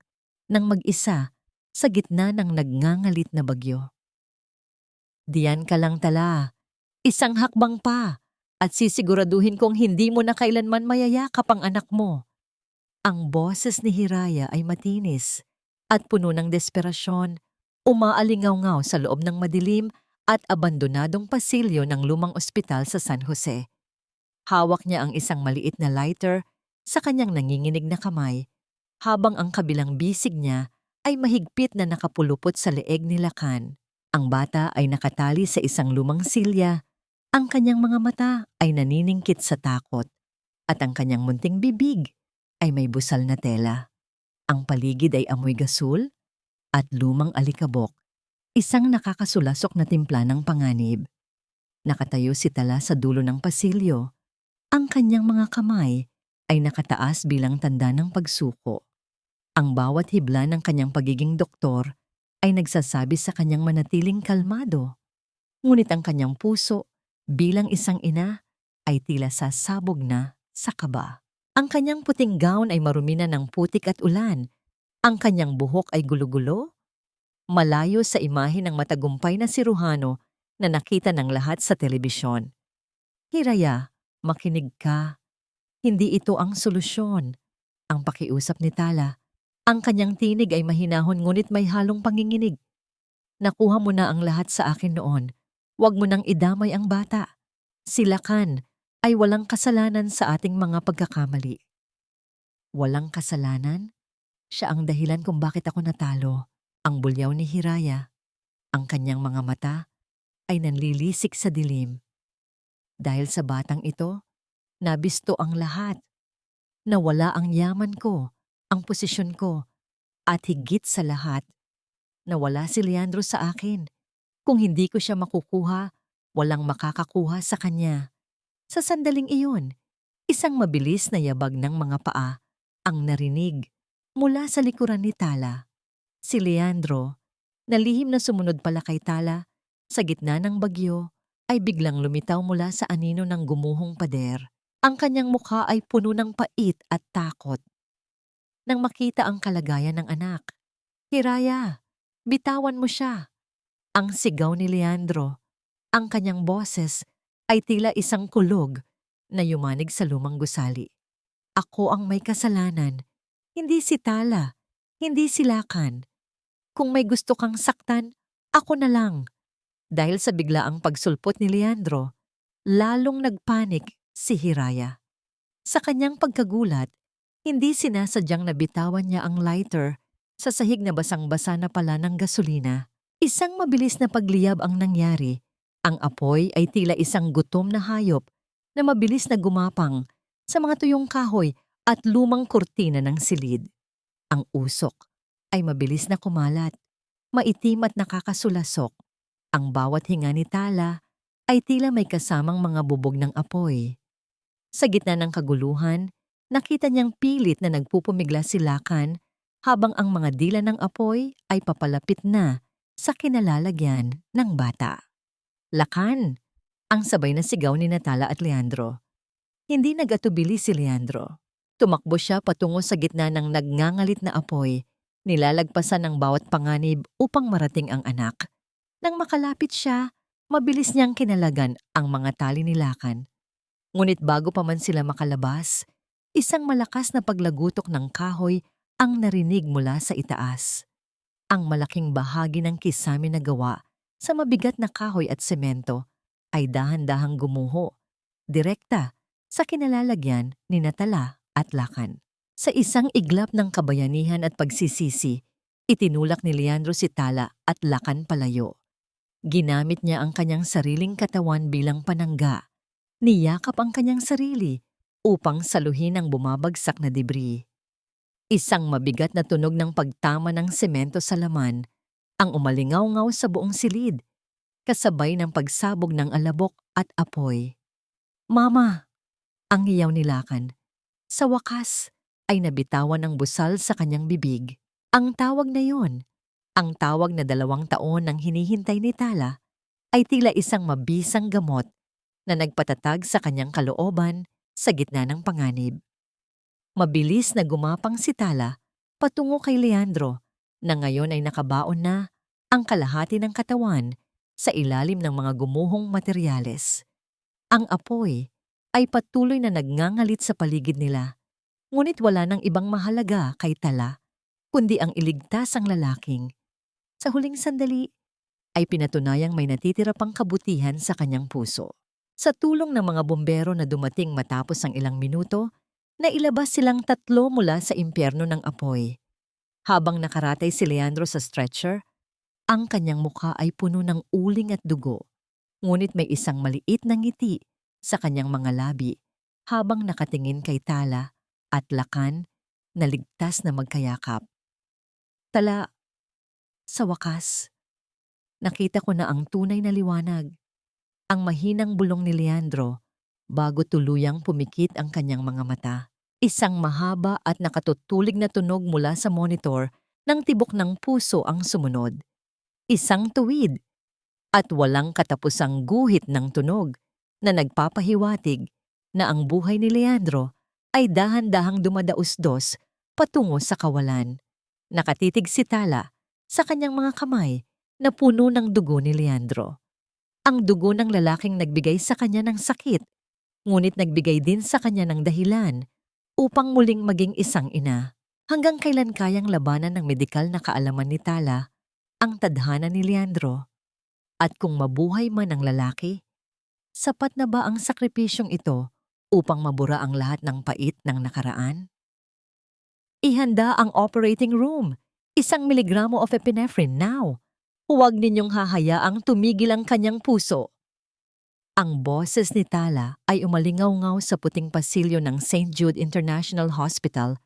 S1: nang mag-isa sa gitna ng nagngangalit na bagyo? Diyan ka lang, Tala. Isang hakbang pa at sisiguraduhin kong hindi mo na kailanman mayayakap ang anak mo. Ang boses ni Hiraya ay matinis at puno ng desperasyon, umaalingaw-ngaw sa loob ng madilim at abandonadong pasilyo ng lumang ospital sa San Jose. Hawak niya ang isang maliit na lighter sa kanyang nanginginig na kamay, habang ang kabilang bisig niya ay mahigpit na nakapulupot sa leeg ni Lakan. Ang bata ay nakatali sa isang lumang silya, ang kanyang mga mata ay naniningkit sa takot, at ang kanyang munting bibig ay may busal na tela. Ang paligid ay amoy gasul at lumang alikabok, isang nakakasulasok na timpla ng panganib. Nakatayo si Tala sa dulo ng pasilyo. Ang kanyang mga kamay ay nakataas bilang tanda ng pagsuko. Ang bawat hibla ng kanyang pagiging doktor ay nagsasabi sa kanyang manatiling kalmado. Ngunit ang kanyang puso, bilang isang ina, ay tila sasabog na sa kaba. Ang kanyang puting gown ay marumi na ng putik at ulan. Ang kanyang buhok ay gulo-gulo, malayo sa imahe ng matagumpay na siruhano na nakita ng lahat sa telebisyon. Hiraya, makinig ka. Hindi ito ang solusyon. Ang pakiusap ni Tala. Ang kanyang tinig ay mahinahon ngunit may halong panginginig. Nakuha mo na ang lahat sa akin noon. Huwag mo nang idamay ang bata. Si Lakan ay walang kasalanan sa ating mga pagkakamali. Walang kasalanan? Siya ang dahilan kung bakit ako natalo. Ang bulyaw ni Hiraya. Ang kanyang mga mata ay nanlilisik sa dilim. Dahil sa batang ito, nabisto ang lahat. Nawala ang yaman ko, ang posisyon ko, at higit sa lahat, nawala si Leandro sa akin. Kung hindi ko siya makukuha, walang makakakuha sa kanya. Sa sandaling iyon, isang mabilis na yabag ng mga paa ang narinig mula sa likuran ni Tala. Si Leandro, na lihim na sumunod pala kay Tala, sa gitna ng bagyo, ay biglang lumitaw mula sa anino ng gumuhong pader. Ang kanyang mukha ay puno ng pait at takot. Nang makita ang kalagayan ng anak, "Hiraya, bitawan mo siya." Ang sigaw ni Leandro, ang kanyang boses ay tila isang kulog na yumanig sa lumang gusali. Ako ang may kasalanan, hindi si Tala, hindi si Lakan. Kung may gusto kang saktan, ako na lang. Dahil sa biglaang pagsulpot ni Leandro, lalong nagpanik si Hiraya. Sa kanyang pagkagulat, hindi sinasadyang nabitawan niya ang lighter sa sahig na basang-basa na pala ng gasolina. Isang mabilis na pagliyab ang nangyari. Ang apoy ay tila isang gutom na hayop na mabilis na gumapang sa mga tuyong kahoy at lumang kurtina ng silid. Ang usok ay mabilis na kumalat, maitim at nakakasulasok. Ang bawat hinga ni Tala ay tila may kasamang mga bubog ng apoy. Sa gitna ng kaguluhan, nakita niyang pilit na nagpupumigla si Lakan habang ang mga dila ng apoy ay papalapit na sa kinalalagyan ng bata. "Lakan!" Ang sabay na sigaw ni Natala at Leandro. Hindi nag-atubili si Leandro. Tumakbo siya patungo sa gitna ng nagngangalit na apoy, nilalagpasan ng bawat panganib upang marating ang anak. Nang makalapit siya, mabilis niyang kinalagan ang mga tali ni Lakan. Ngunit bago pa man sila makalabas, isang malakas na paglagutok ng kahoy ang narinig mula sa itaas. Ang malaking bahagi ng kisame na gawa sa mabigat na kahoy at semento ay dahan-dahang gumuho, direkta sa kinalalagyan ni Natala at Lakan. Sa isang iglap ng kabayanihan at pagsisisi, itinulak ni Leandro si Tala at Lakan palayo. Ginamit niya ang kanyang sariling katawan bilang panangga. Niyakap ang kanyang sarili upang saluhin ang bumabagsak na debris. Isang mabigat na tunog ng pagtama ng semento sa laman ang umalingaw-ngaw sa buong silid, kasabay ng pagsabog ng alabok at apoy. "Mama!" Ang hiyaw ni Lakan. Sa wakas ay nabitawan ng busal sa kanyang bibig. Ang tawag na yon, ang tawag na 2 taon nang hinihintay ni Tala, ay tila isang mabisang gamot na nagpatatag sa kanyang kalooban sa gitna ng panganib. Mabilis na gumapang si Tala patungo kay Leandro na ngayon ay nakabaon na ang kalahati ng katawan sa ilalim ng mga gumuhong materyales. Ang apoy ay patuloy na nagngangalit sa paligid nila, ngunit wala nang ibang mahalaga kay Tala kundi ang iligtas ang lalaking. Sa huling sandali ay pinatunayang may natitira pang kabutihan sa kanyang puso. Sa tulong ng mga bumbero na dumating matapos ang ilang minuto, nailabas silang 3 mula sa impyerno ng apoy. Habang nakaratay si Leandro sa stretcher, ang kanyang mukha ay puno ng uling at dugo, ngunit may isang maliit na ngiti sa kanyang mga labi habang nakatingin kay Tala at Lakan na ligtas na magkayakap. "Tala, sa wakas, nakita ko na ang tunay na liwanag." Ang mahinang bulong ni Leandro bago tuluyang pumikit ang kanyang mga mata. Isang mahaba at nakatutulig na tunog mula sa monitor ng tibok ng puso ang sumunod. Isang tuwid. at walang katapusang guhit ng tunog na nagpapahiwatig na ang buhay ni Leandro ay dahan-dahang dumadausdos patungo sa kawalan. Nakatitig si Tala sa kanyang mga kamay na puno ng dugo ni Leandro. Ang dugo ng lalaking nagbigay sa kanya ng sakit, ngunit nagbigay din sa kanya ng dahilan upang muling maging isang ina. Hanggang kailan kayang labanan ng medikal na kaalaman ni Tala ang tadhana ni Leandro? At kung mabuhay man ang lalaki, sapat na ba ang sakripisyong ito upang mabura ang lahat ng pait ng nakaraan? Ihanda ang operating room. 1 miligramo of epinephrine now. Huwag ninyong hahayaang tumigil ang kanyang puso. Ang boses ni Tala ay umalingaw-ngaw sa puting pasilyo ng St. Jude International Hospital,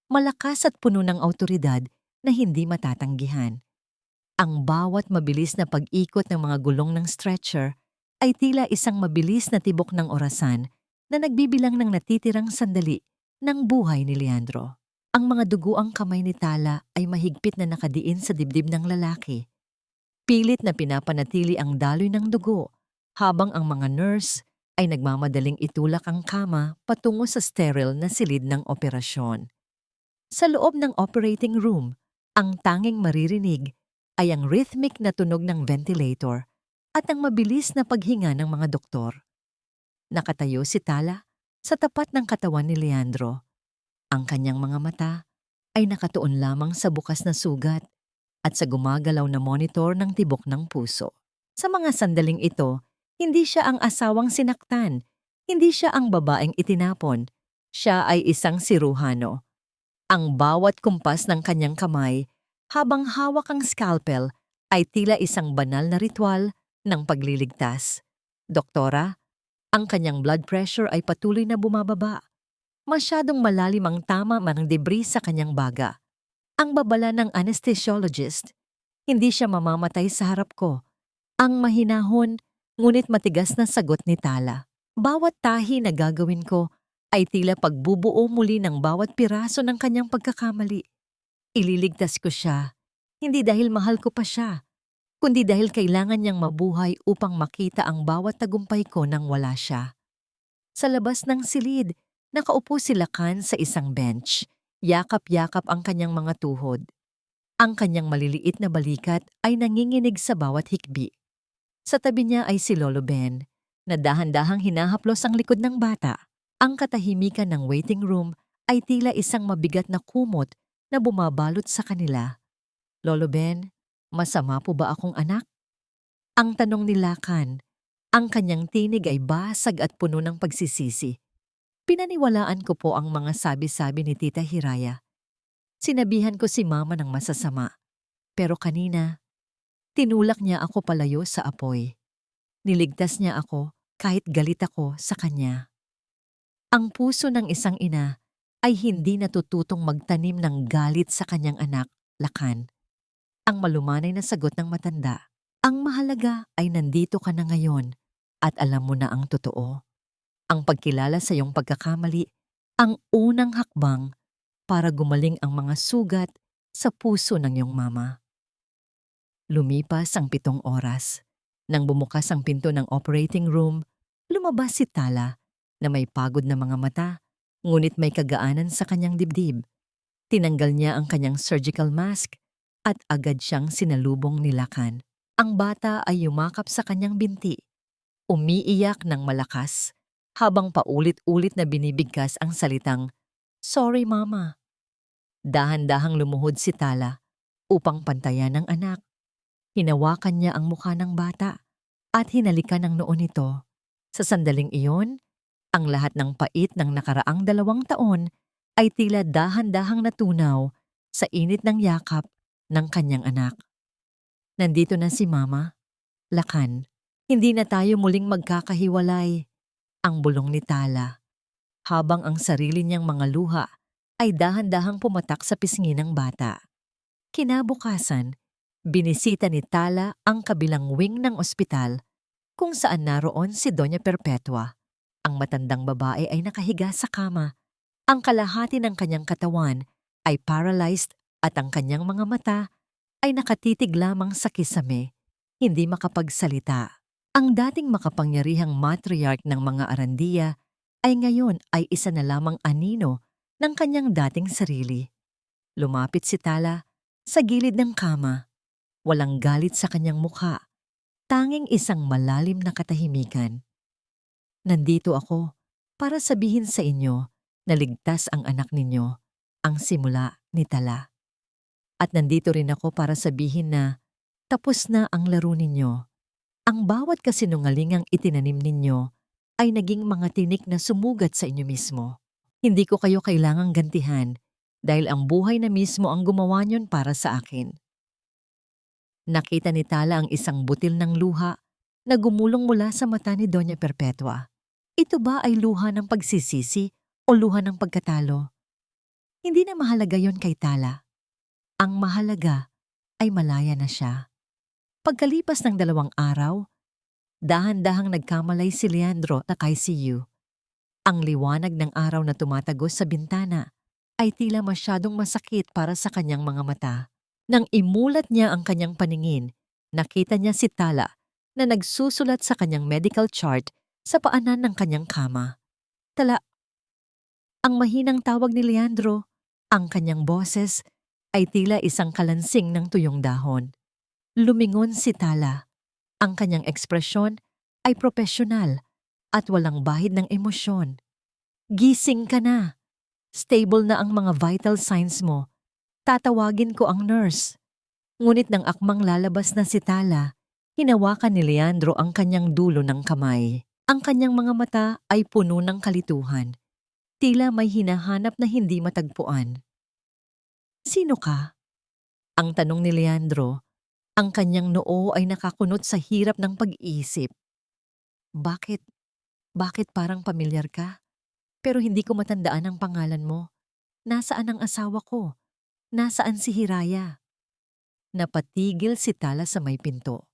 S1: malakas at puno ng awtoridad na hindi matatanggihan. Ang bawat mabilis na pag-ikot ng mga gulong ng stretcher ay tila isang mabilis na tibok ng orasan na nagbibilang ng natitirang sandali ng buhay ni Leandro. Ang mga duguang kamay ni Tala ay mahigpit na nakadiin sa dibdib ng lalaki. Pilit na pinapanatili ang daloy ng dugo habang ang mga nurse ay nagmamadaling itulak ang kama patungo sa sterile na silid ng operasyon. Sa loob ng operating room, ang tanging maririnig ay ang rhythmic na tunog ng ventilator at ang mabilis na paghinga ng mga doktor. Nakatayo si Tala sa tapat ng katawan ni Leandro. Ang kanyang mga mata ay nakatuon lamang sa bukas na sugat at sa gumagalaw na monitor ng tibok ng puso. Sa mga sandaling ito, hindi siya ang asawang sinaktan, hindi siya ang babaeng itinapon. Siya ay isang siruhano. Ang bawat kumpas ng kanyang kamay habang hawak ang scalpel ay tila isang banal na ritual ng pagliligtas. Doktora, ang kanyang blood pressure ay patuloy na bumababa. Masyadong malalim ang tama ng debris sa kanyang baga. Ang babala ng anesthesiologist, hindi siya mamamatay sa harap ko. Ang mahinahon, ngunit matigas na sagot ni Tala. Bawat tahi na gagawin ko ay tila pagbubuo muli ng bawat piraso ng kanyang pagkakamali. Ililigtas ko siya, hindi dahil mahal ko pa siya, kundi dahil kailangan niyang mabuhay upang makita ang bawat tagumpay ko nang wala siya. Sa labas ng silid, nakaupo si Lakan sa isang bench. Yakap-yakap ang kanyang mga tuhod. Ang kanyang maliliit na balikat ay nanginginig sa bawat hikbi. Sa tabi niya ay si Lolo Ben, na dahan-dahang hinahaplos ang likod ng bata. Ang katahimikan ng waiting room ay tila isang mabigat na kumot na bumabalot sa kanila. Lolo Ben, masama po ba akong anak? Ang tanong ni Lakan, ang kanyang tinig ay basag at puno ng pagsisisi. Pinaniwalaan ko po ang mga sabi-sabi ni Tita Hiraya. Sinabihan ko si Mama ng masasama. Pero kanina, tinulak niya ako palayo sa apoy. Niligtas niya ako kahit galit ako sa kanya. Ang puso ng isang ina ay hindi natututong magtanim ng galit sa kanyang anak, Lakan. Ang malumanay na sagot ng matanda, ang mahalaga ay nandito ka na ngayon at alam mo na ang totoo. Ang pagkilala sa iyong pagkakamali, ang unang hakbang para gumaling ang mga sugat sa puso ng iyong mama. Lumipas ang 7 oras. Nang bumukas ang pinto ng operating room, lumabas si Tala na may pagod na mga mata, ngunit may kagaanan sa kanyang dibdib. Tinanggal niya ang kanyang surgical mask at agad siyang sinalubong ni Lakan. Ang bata ay yumakap sa kanyang binti, umiiyak ng malakas, habang paulit-ulit na binibigkas ang salitang, "Sorry, Mama." Dahan-dahang lumuhod si Tala upang pantayan ng anak. Hinawakan niya ang mukha ng bata at hinalikan ang noo nito. Sa sandaling iyon, ang lahat ng pait ng nakaraang 2 taon ay tila dahan-dahang natunaw sa init ng yakap ng kanyang anak. Nandito na si Mama. Lakan, hindi na tayo muling magkakahiwalay. Ang bulong ni Tala, habang ang sarili niyang mga luha ay dahan-dahang pumatak sa pisngi ng bata. Kinabukasan, binisita ni Tala ang kabilang wing ng ospital kung saan naroon si Doña Perpetua. Ang matandang babae ay nakahiga sa kama. Ang kalahati ng kanyang katawan ay paralyzed at ang kanyang mga mata ay nakatitig lamang sa kisame. hindi makapagsalita. Ang dating makapangyarihang matriarch ng mga Arandia ay ngayon ay isa na lamang anino ng kanyang dating sarili. Lumapit si Tala sa gilid ng kama. Walang galit sa kanyang mukha, tanging isang malalim na katahimikan. Nandito ako para sabihin sa inyo na ligtas ang anak ninyo, ang simula ni Tala. At nandito rin ako para sabihin na tapos na ang laro ninyo. Ang bawat kasinungalingang itinanim ninyo ay naging mga tinik na sumugat sa inyo mismo. Hindi ko kayo kailangang gantihan dahil ang buhay na mismo ang gumawa niyon para sa akin. Nakita ni Tala ang isang butil ng luha na gumulong mula sa mata ni Doña Perpetua. Ito ba ay luha ng pagsisisi o luha ng pagkatalo? Hindi na mahalaga yon kay Tala. Ang mahalaga ay malaya na siya. Pagkalipas ng 2 araw, dahan-dahang nagkamalay si Leandro na ICU. Ang liwanag ng araw na tumatagos sa bintana ay tila masyadong masakit para sa kanyang mga mata. Nang imulat niya ang kanyang paningin, nakita niya si Tala na nagsusulat sa kanyang medical chart sa paanan ng kanyang kama. Tala, ang mahinang tawag ni Leandro, ang kanyang boses ay tila isang kalansing ng tuyong dahon. Lumingon si Tala. Ang kanyang ekspresyon ay propesyonal at walang bahid ng emosyon. Gising ka na. Stable na ang mga vital signs mo. Tatawagin ko ang nurse. Ngunit nang akmang lalabas na si Tala, hinawakan ni Leandro ang kanyang dulo ng kamay. Ang kanyang mga mata ay puno ng kalituhan. Tila may hinahanap na hindi matagpuan. Sino ka? Ang tanong ni Leandro. Ang kanyang noo ay nakakunot sa hirap ng pag-iisip. Bakit? Bakit parang pamilyar ka? Pero hindi ko matandaan ang pangalan mo. Nasaan ang asawa ko? Nasaan si Hiraya? Napatigil si Tala sa may pinto.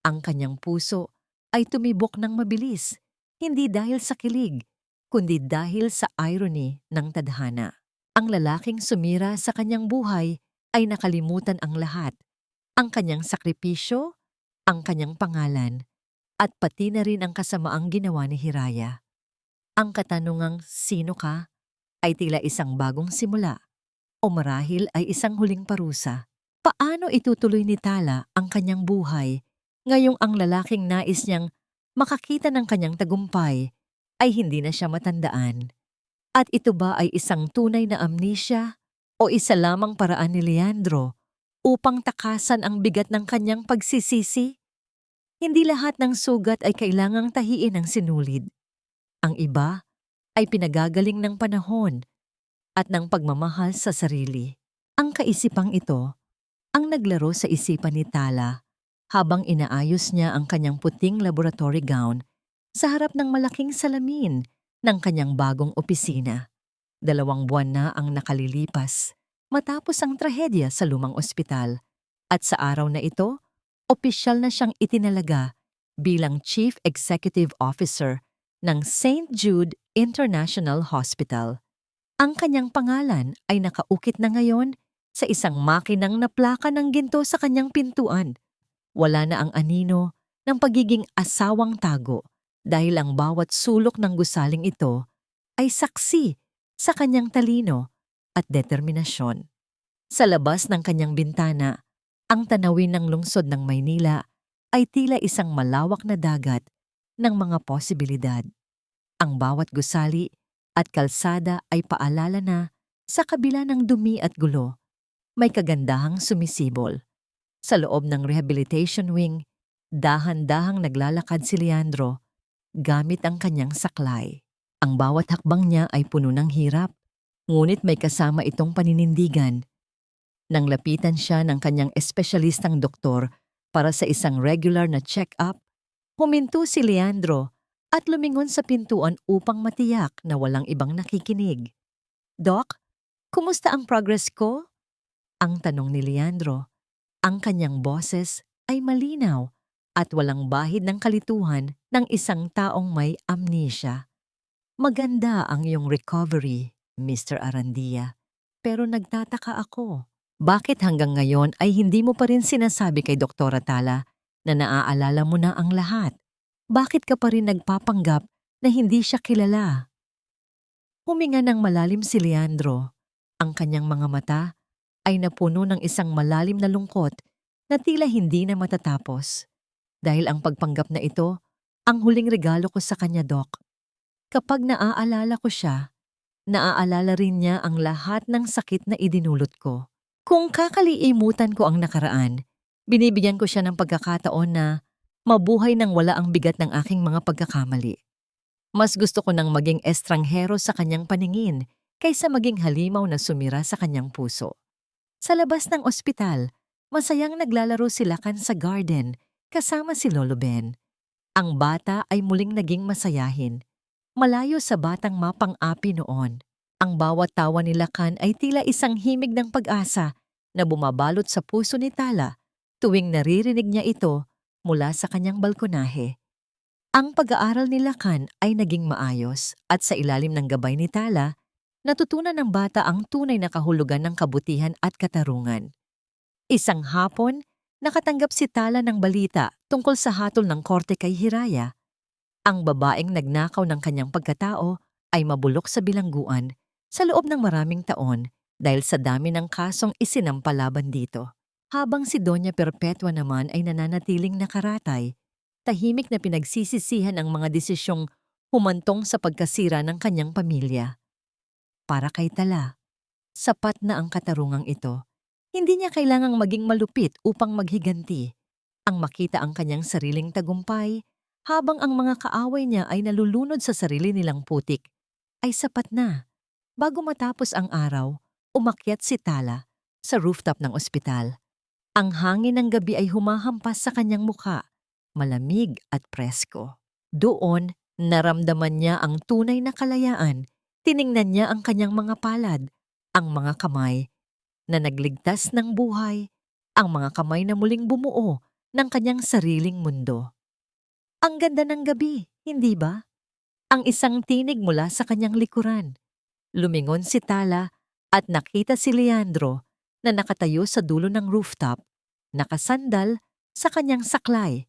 S1: Ang kanyang puso ay tumibok ng mabilis, hindi dahil sa kilig, kundi dahil sa irony ng tadhana. Ang lalaking sumira sa kanyang buhay ay nakalimutan ang lahat. Ang kanyang sakripisyo, ang kanyang pangalan, at pati na rin ang kasamaang ginawa ni Hiraya. Ang katanungang sino ka ay tila isang bagong simula o marahil ay isang huling parusa. Paano itutuloy ni Tala ang kanyang buhay ngayong ang lalaking nais niyang makakita ng kanyang tagumpay ay hindi na siya matandaan? At ito ba ay isang tunay na amnesia o isa lamang paraan ni Leandro upang takasan ang bigat ng kanyang pagsisisi? Hindi lahat ng sugat ay kailangang tahiin ng sinulid. Ang iba ay pinagagaling ng panahon at ng pagmamahal sa sarili. Ang kaisipang ito ang naglaro sa isipan ni Tala habang inaayos niya ang kanyang puting laboratory gown sa harap ng malaking salamin ng kanyang bagong opisina. 2 buwan na ang nakalilipas matapos ang trahedya sa lumang ospital at sa araw na ito, opisyal na siyang itinalaga bilang Chief Executive Officer ng St. Jude International Hospital. Ang kanyang pangalan ay nakaukit na ngayon sa isang makinang na plaka ng ginto sa kanyang pintuan. Wala na ang anino ng pagiging asawang tago dahil ang bawat sulok ng gusaling ito ay saksi sa kanyang talino at determinasyon. Sa labas ng kanyang bintana, ang tanawin ng lungsod ng Maynila ay tila isang malawak na dagat ng mga posibilidad. Ang bawat gusali at kalsada ay paalala na sa kabila ng dumi at gulo, may kagandahang sumisibol. Sa loob ng rehabilitation wing, dahan-dahang naglalakad si Leandro gamit ang kanyang saklay. Ang bawat hakbang niya ay puno ng hirap, ngunit may kasama itong paninindigan. Nang lapitan siya ng kanyang espesyalistang doktor para sa isang regular na check-up, huminto si Leandro at lumingon sa pintuan upang matiyak na walang ibang nakikinig. Doc, kumusta ang progress ko? Ang tanong ni Leandro. Ang kanyang boses ay malinaw at walang bahid ng kalituhan ng isang taong may amnesia. Maganda ang iyong recovery, Mr. Arandia. Pero nagtataka ako. Bakit hanggang ngayon ay hindi mo pa rin sinasabi kay Dr. Tala na naaalala mo na ang lahat. Bakit ka pa rin nagpapanggap na hindi siya kilala? Huminga ng malalim si Leandro. Ang kanyang mga mata ay napuno ng isang malalim na lungkot na tila hindi na matatapos. Dahil ang pagpanggap na ito, ang huling regalo ko sa kanya, Doc. Kapag naaalala ko siya, naaalala rin niya ang lahat ng sakit na idinulot ko. Kung kakaliimutan ko ang nakaraan, binibigyan ko siya ng pagkakataon na mabuhay nang wala ang bigat ng aking mga pagkakamali. Mas gusto ko nang maging estranghero sa kanyang paningin kaysa maging halimaw na sumira sa kanyang puso. Sa labas ng ospital, masayang naglalaro si Lakan sa garden kasama si Lolo Ben. Ang bata ay muling naging masayahin, malayo sa batang mapang-api noon. Ang bawat tawa ni Lakan ay tila isang himig ng pag-asa na bumabalot sa puso ni Tala tuwing naririnig niya ito mula sa kanyang balkonahe. Ang pag-aaral ni Lakan ay naging maayos at sa ilalim ng gabay ni Tala, natutunan ng bata ang tunay na kahulugan ng kabutihan at katarungan. Isang hapon, nakatanggap si Tala ng balita tungkol sa hatol ng korte kay Hiraya. Ang babaeng nagnakaw ng kanyang pagkatao ay mabulok sa bilangguan sa loob ng maraming taon dahil sa dami ng kasong isinampalaban dito. Habang si Doña Perpetua naman ay nananatiling nakaratay, tahimik na pinagsisisihan ang mga desisyong humantong sa pagkasira ng kanyang pamilya. Para kay Tala, sapat na ang katarungang ito. Hindi niya kailangang maging malupit upang maghiganti. Ang makita ang kanyang sariling tagumpay habang ang mga kaaway niya ay nalulunod sa sarili nilang putik, ay sapat na. Bago matapos ang araw, umakyat si Tala sa rooftop ng ospital. Ang hangin ng gabi ay humahampas sa kanyang mukha, malamig at presko. Doon, naramdaman niya ang tunay na kalayaan. Tiningnan niya ang kanyang mga palad, ang mga kamay na nagligtas ng buhay, ang mga kamay na muling bumuo ng kanyang sariling mundo. Ang ganda ng gabi, hindi ba? Ang isang tinig mula sa kanyang likuran. Lumingon si Tala at nakita si Leandro na nakatayo sa dulo ng rooftop, nakasandal sa kanyang saklay.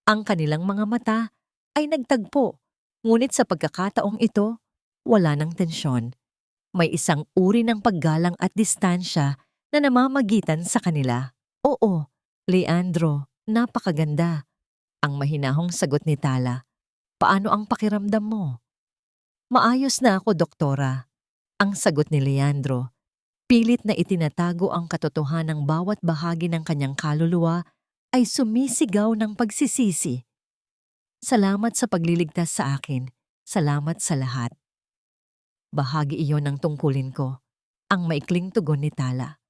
S1: Ang kanilang mga mata ay nagtagpo, ngunit sa pagkakataong ito, wala ng tensyon. May isang uri ng paggalang at distansya na namamagitan sa kanila. Oo, Leandro, napakaganda. Ang mahinahong sagot ni Tala. Paano ang pakiramdam mo? Maayos na ako, doktora. Ang sagot ni Leandro. Pilit na itinatago ang katotohanang bawat bahagi ng kanyang kaluluwa ay sumisigaw ng pagsisisi. Salamat sa pagliligtas sa akin. Salamat sa lahat. Bahagi iyon ng tungkulin ko. Ang maikling tugon ni Tala.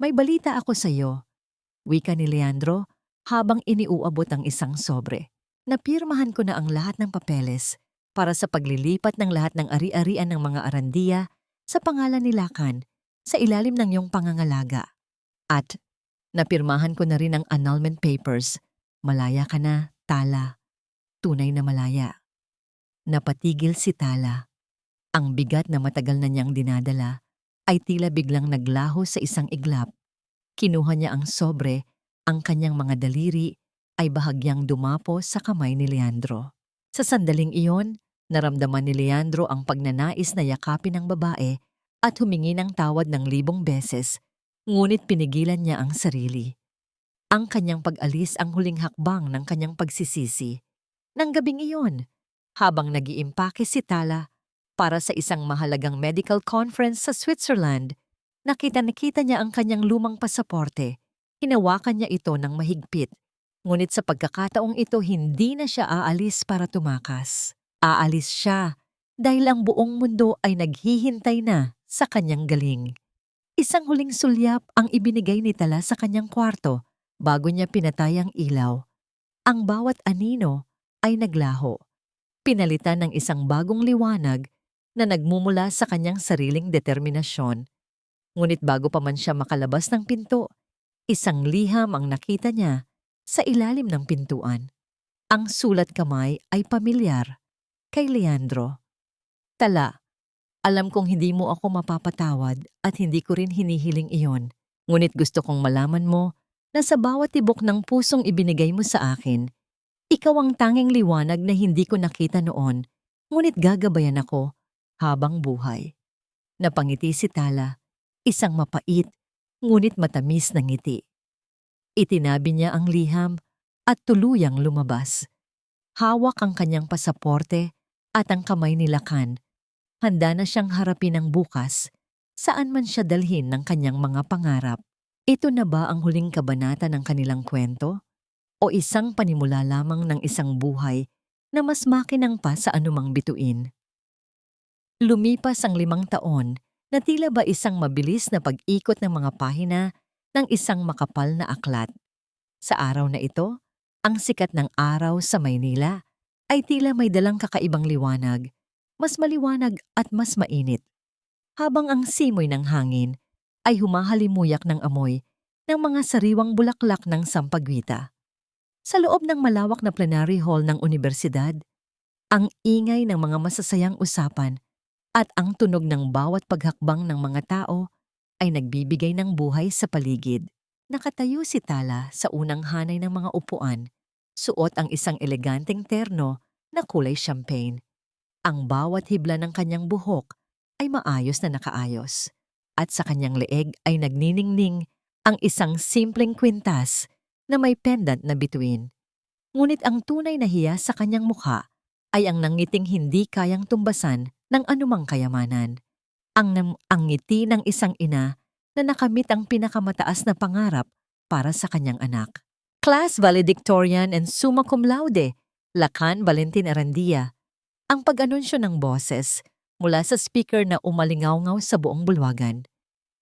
S1: May balita ako sa iyo. Wika ni Leandro habang iniuabot ang isang sobre. Napirmahan ko na ang lahat ng papeles para sa paglilipat ng lahat ng ari-arian ng mga arandiya sa pangalan ni Lakan sa ilalim ng iyong pangangalaga. At napirmahan ko na rin ang annulment papers. Malaya ka na, Tala. Tunay na malaya. Napatigil si Tala. Ang bigat na matagal na niyang dinadala ay tila biglang naglaho sa isang iglap. Kinuha niya ang sobre, ang kanyang mga daliri ay bahagyang dumapo sa kamay ni Leandro. Sa sandaling iyon, naramdaman ni Leandro ang pagnanais na yakapin ng babae at humingi ng tawad ng 1,000 beses, ngunit pinigilan niya ang sarili. Ang kanyang pag-alis ang huling hakbang ng kanyang pagsisisi. Nang gabing iyon, habang nag-iimpake si Tala para sa isang mahalagang medical conference sa Switzerland, nakita niya ang kanyang lumang pasaporte. Hinawakan niya ito ng mahigpit, ngunit sa pagkakataong ito hindi na siya aalis para tumakas. Aalis siya dahil ang buong mundo ay naghihintay na sa kanyang galing. Isang huling sulyap ang ibinigay ni Tala sa kanyang kwarto bago niya pinatay ang ilaw. Ang bawat anino ay naglaho, pinalitan ng isang bagong liwanag na nagmumula sa kanyang sariling determinasyon. Ngunit bago pa man siya makalabas ng pinto, isang liham ang nakita niya sa ilalim ng pintuan. Ang sulat kamay ay pamilyar, kay Leandro. Tala, alam kong hindi mo ako mapapatawad at hindi ko rin hinihiling iyon. Ngunit gusto kong malaman mo na sa bawat tibok ng pusong ibinigay mo sa akin, ikaw ang tanging liwanag na hindi ko nakita noon, ngunit gagabayan ako habang buhay. Napangiti si Tala, isang mapait, ngunit matamis na ngiti. Itinabi niya ang liham at tuluyang lumabas. Hawak ang kanyang pasaporte at ang kamay ni Lakan. Handa na siyang harapin ang bukas, saan man siya dalhin ng kanyang mga pangarap. Ito na ba ang huling kabanata ng kanilang kwento? O isang panimula lamang ng isang buhay na mas makinang pa sa anumang bituin? Lumipas ang 5 taon na tila ba isang mabilis na pag-ikot ng mga pahina ng isang makapal na aklat. Sa araw na ito, ang sikat ng araw sa Maynila ay tila may dalang kakaibang liwanag, mas maliwanag at mas mainit. Habang ang simoy ng hangin ay humahalimuyak ng amoy ng mga sariwang bulaklak ng sampagwita. Sa loob ng malawak na plenary hall ng universidad, ang ingay ng mga masasayang usapan at ang tunog ng bawat paghakbang ng mga tao ay nagbibigay ng buhay sa paligid. Nakatayo si Tala sa unang hanay ng mga upuan, suot ang isang eleganteng terno na kulay champagne. Ang bawat hibla ng kanyang buhok ay maayos na nakaayos, at sa kanyang leeg ay nagniningning ang isang simpleng kwintas na may pendant na bituin. Ngunit ang tunay na hiya sa kanyang mukha ay ang nangiting hindi kayang tumbasan ng anumang kayamanan. Ang ngiti ng isang ina na nakamit ang pinakamataas na pangarap para sa kanyang anak. Class valedictorian and summa cum laude, Lakan Valentin Arandia. Ang pag-anunsyo ng boses mula sa speaker na umalingaw-ngaw sa buong bulwagan.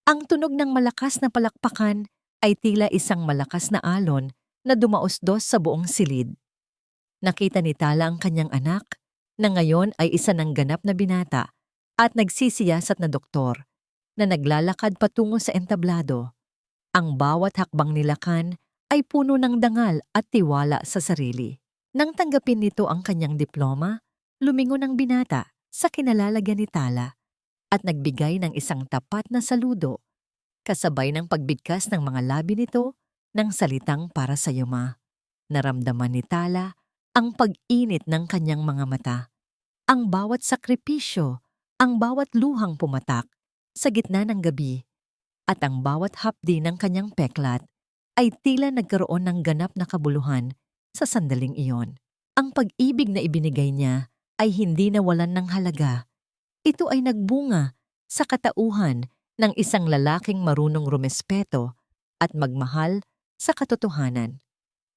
S1: Ang tunog ng malakas na palakpakan ay tila isang malakas na alon na dumausdos sa buong silid. Nakita ni Tala ang kanyang anak, na ngayon ay isa ng ganap na binata at nagsisiyasat na doktor, na naglalakad patungo sa entablado. Ang bawat hakbang ni Lakan ay puno ng dangal at tiwala sa sarili. Nang tanggapin nito ang kanyang diploma, lumingon ang binata sa kinalalagyan ni Tala at nagbigay ng isang tapat na saludo, kasabay ng pagbigkas ng mga labi nito ng salitang para sa iyo, ma. Naramdaman ni Tala ang pag-init ng kanyang mga mata, ang bawat sakripisyo, ang bawat luhang pumatak sa gitna ng gabi, at ang bawat hapdi ng kanyang peklat ay tila nagkaroon ng ganap na kabuluhan sa sandaling iyon. Ang pag-ibig na ibinigay niya ay hindi nawalan ng halaga. Ito ay nagbunga sa katauhan ng isang lalaking marunong rumespeto at magmahal sa katotohanan.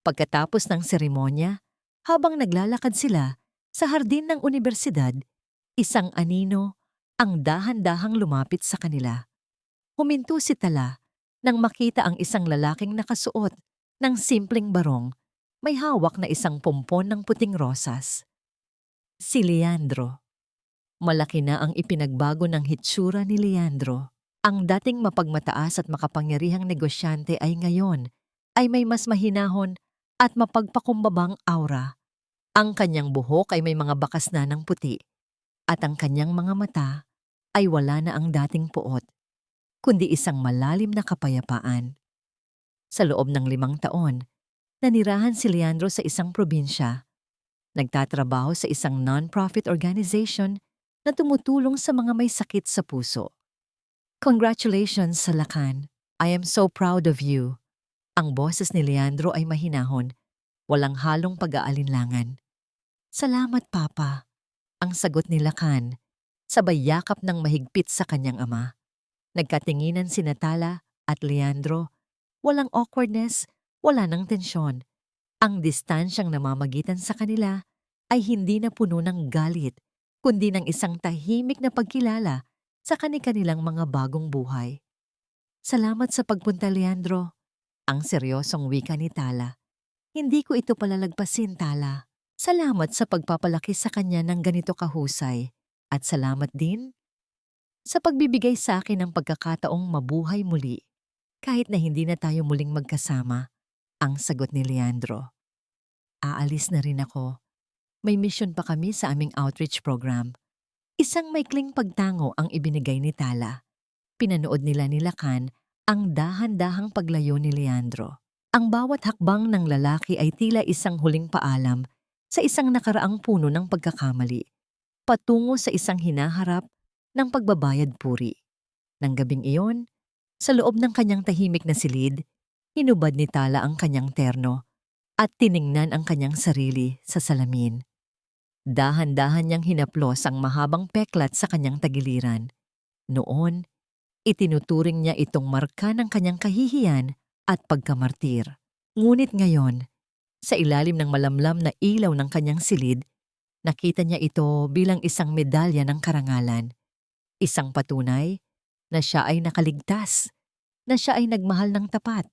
S1: Pagkatapos ng seremonya, habang naglalakad sila sa hardin ng unibersidad, isang anino ang dahan-dahang lumapit sa kanila. Huminto si Tala nang makita ang isang lalaking nakasuot ng simpleng barong, may hawak na isang pompon ng puting rosas. Si Leandro. Malaki na ang ipinagbago ng hitsura ni Leandro. Ang dating mapagmataas at makapangyarihang negosyante ay ngayon ay may mas mahinahon at mapagpakumbabang aura. Ang kanyang buhok ay may mga bakas na ng puti, at ang kanyang mga mata ay wala na ang dating puot, kundi isang malalim na kapayapaan. Sa loob ng 5 taon, nanirahan si Leandro sa isang probinsya. Nagtatrabaho sa isang non-profit organization na tumutulong sa mga may sakit sa puso. Congratulations sa Lakan. I am so proud of you. Ang boses ni Leandro ay mahinahon, walang halong pag-aalinlangan. Salamat, Papa. Ang sagot ni Lakan, sabay yakap ng mahigpit sa kanyang ama. Nagkatinginan sina Tala at Leandro. Walang awkwardness, wala ng tensyon. Ang distansyang namamagitan sa kanila ay hindi na puno ng galit, kundi ng isang tahimik na pagkilala sa kani-kanilang mga bagong buhay. Salamat sa pagpunta, Leandro. Ang seryosong wika ni Tala. Hindi ko ito palalagpasin, Tala. Salamat sa pagpapalaki sa kanya ng ganito kahusay. At salamat din sa pagbibigay sa akin ng pagkakataong mabuhay muli, kahit na hindi na tayo muling magkasama. Ang sagot ni Leandro. Aalis na rin ako. May mission pa kami sa aming outreach program. Isang maikling pagtango ang ibinigay ni Tala. Pinanood nila ni Lakan ang dahan-dahang paglayo ni Leandro. Ang bawat hakbang ng lalaki ay tila isang huling paalam sa isang nakaraang puno ng pagkakamali, patungo sa isang hinaharap ng pagbabayad puri. Nang gabing iyon, sa loob ng kanyang tahimik na silid, hinubad ni Tala ang kanyang terno at tiningnan ang kanyang sarili sa salamin. Dahan-dahan niyang hinaplos ang mahabang peklat sa kanyang tagiliran. Noon, itinuturing niya itong marka ng kanyang kahihiyan at pagkamartir. Ngunit ngayon, sa ilalim ng malamlam na ilaw ng kanyang silid, nakita niya ito bilang isang medalya ng karangalan. Isang patunay na siya ay nakaligtas, na siya ay nagmahal ng tapat,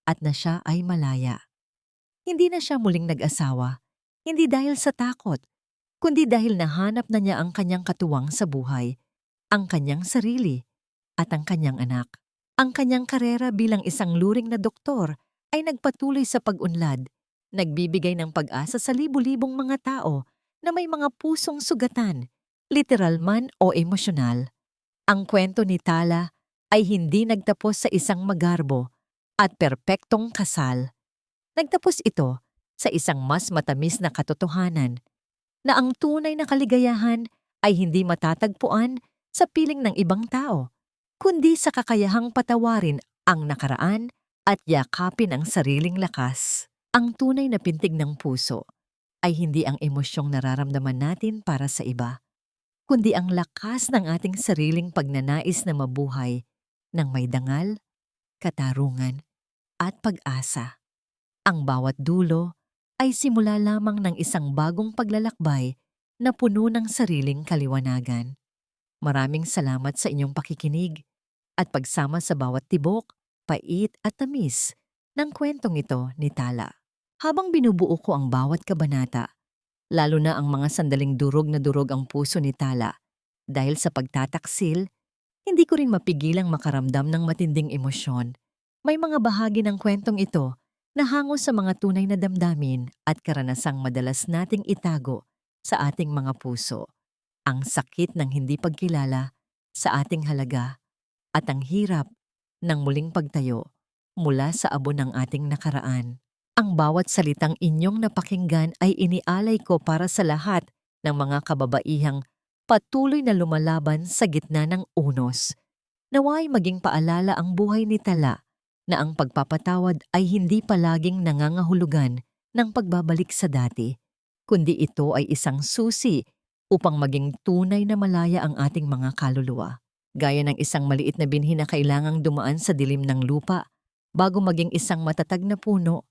S1: at na siya ay malaya. Hindi na siya muling nag-asawa, hindi dahil sa takot, kundi dahil nahanap na niya ang kanyang katuwang sa buhay, ang kanyang sarili, at ang kanyang anak. Ang kanyang karera bilang isang luring na doktor ay nagpatuloy sa pag-unlad, nagbibigay ng pag-asa sa libu-libong mga tao na may mga pusong sugatan, literal man o emosyonal. Ang kwento ni Tala ay hindi nagtapos sa isang magarbo at perpektong kasal. Nagtapos ito sa isang mas matamis na katotohanan na ang tunay na kaligayahan ay hindi matatagpuan sa piling ng ibang tao, kundi sa kakayahang patawarin ang nakaraan at yakapin ang sariling lakas. Ang tunay na pintig ng puso ay hindi ang emosyong nararamdaman natin para sa iba, kundi ang lakas ng ating sariling pagnanais na mabuhay ng may dangal, katarungan, at pag-asa. Ang bawat dulo ay simula lamang ng isang bagong paglalakbay na puno ng sariling kaliwanagan. Maraming salamat sa inyong pakikinig at pagsama sa bawat tibok, pait at tamis ng kwentong ito ni Tala. Habang binubuo ko ang bawat kabanata, lalo na ang mga sandaling durog na durog ang puso ni Tala, dahil sa pagtataksil, hindi ko rin mapigilang makaramdam ng matinding emosyon. May mga bahagi ng kwentong ito na hango sa mga tunay na damdamin at karanasang madalas nating itago sa ating mga puso. Ang sakit ng hindi pagkilala sa ating halaga at ang hirap ng muling pagtayo mula sa abo ng ating nakaraan. Ang bawat salitang inyong napakinggan ay inialay ko para sa lahat ng mga kababaihang patuloy na lumalaban sa gitna ng unos. Naway maging paalala ang buhay ni Tala na ang pagpapatawad ay hindi palaging nangangahulugan ng pagbabalik sa dati, kundi ito ay isang susi upang maging tunay na malaya ang ating mga kaluluwa. Gaya ng isang maliit na binhi na kailangang dumaan sa dilim ng lupa bago maging isang matatag na puno,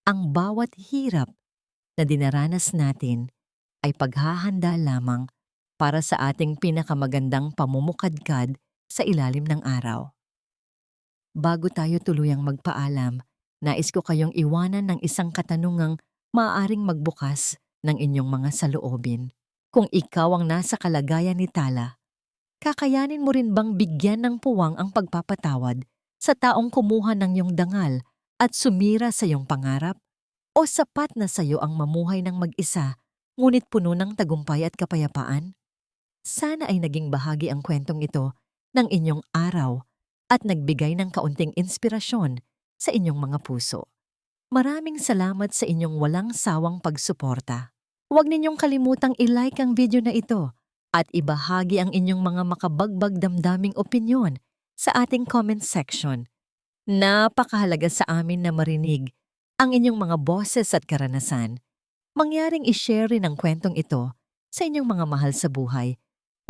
S1: ang bawat hirap na dinaranas natin ay paghahanda lamang para sa ating pinakamagandang pamumukadkad sa ilalim ng araw. Bago tayo tuluyang magpaalam, nais ko kayong iwanan ng isang katanungang maaaring magbukas ng inyong mga saloobin. Kung ikaw ang nasa kalagayan ni Tala, kakayanin mo rin bang bigyan ng puwang ang pagpapatawad sa taong kumuha ng iyong dangal at sumira sa iyong pangarap? O sapat na sa iyo ang mamuhay ng mag-isa, ngunit puno ng tagumpay at kapayapaan? Sana ay naging bahagi ang kwentong ito ng inyong araw at nagbigay ng kaunting inspirasyon sa inyong mga puso. Maraming salamat sa inyong walang sawang pagsuporta. Huwag ninyong kalimutang i-like ang video na ito at ibahagi ang inyong mga makabagbag damdaming opinyon sa ating comment section. Napakahalaga sa amin na marinig ang inyong mga boses at karanasan. Mangyaring i-share rin ang kwentong ito sa inyong mga mahal sa buhay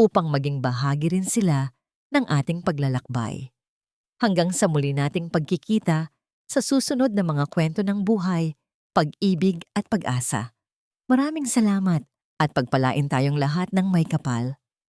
S1: upang maging bahagi rin sila ng ating paglalakbay. Hanggang sa muli nating pagkikita sa susunod na mga kwento ng buhay, pag-ibig at pag-asa. Maraming salamat at pagpalain tayong lahat ng may kapal.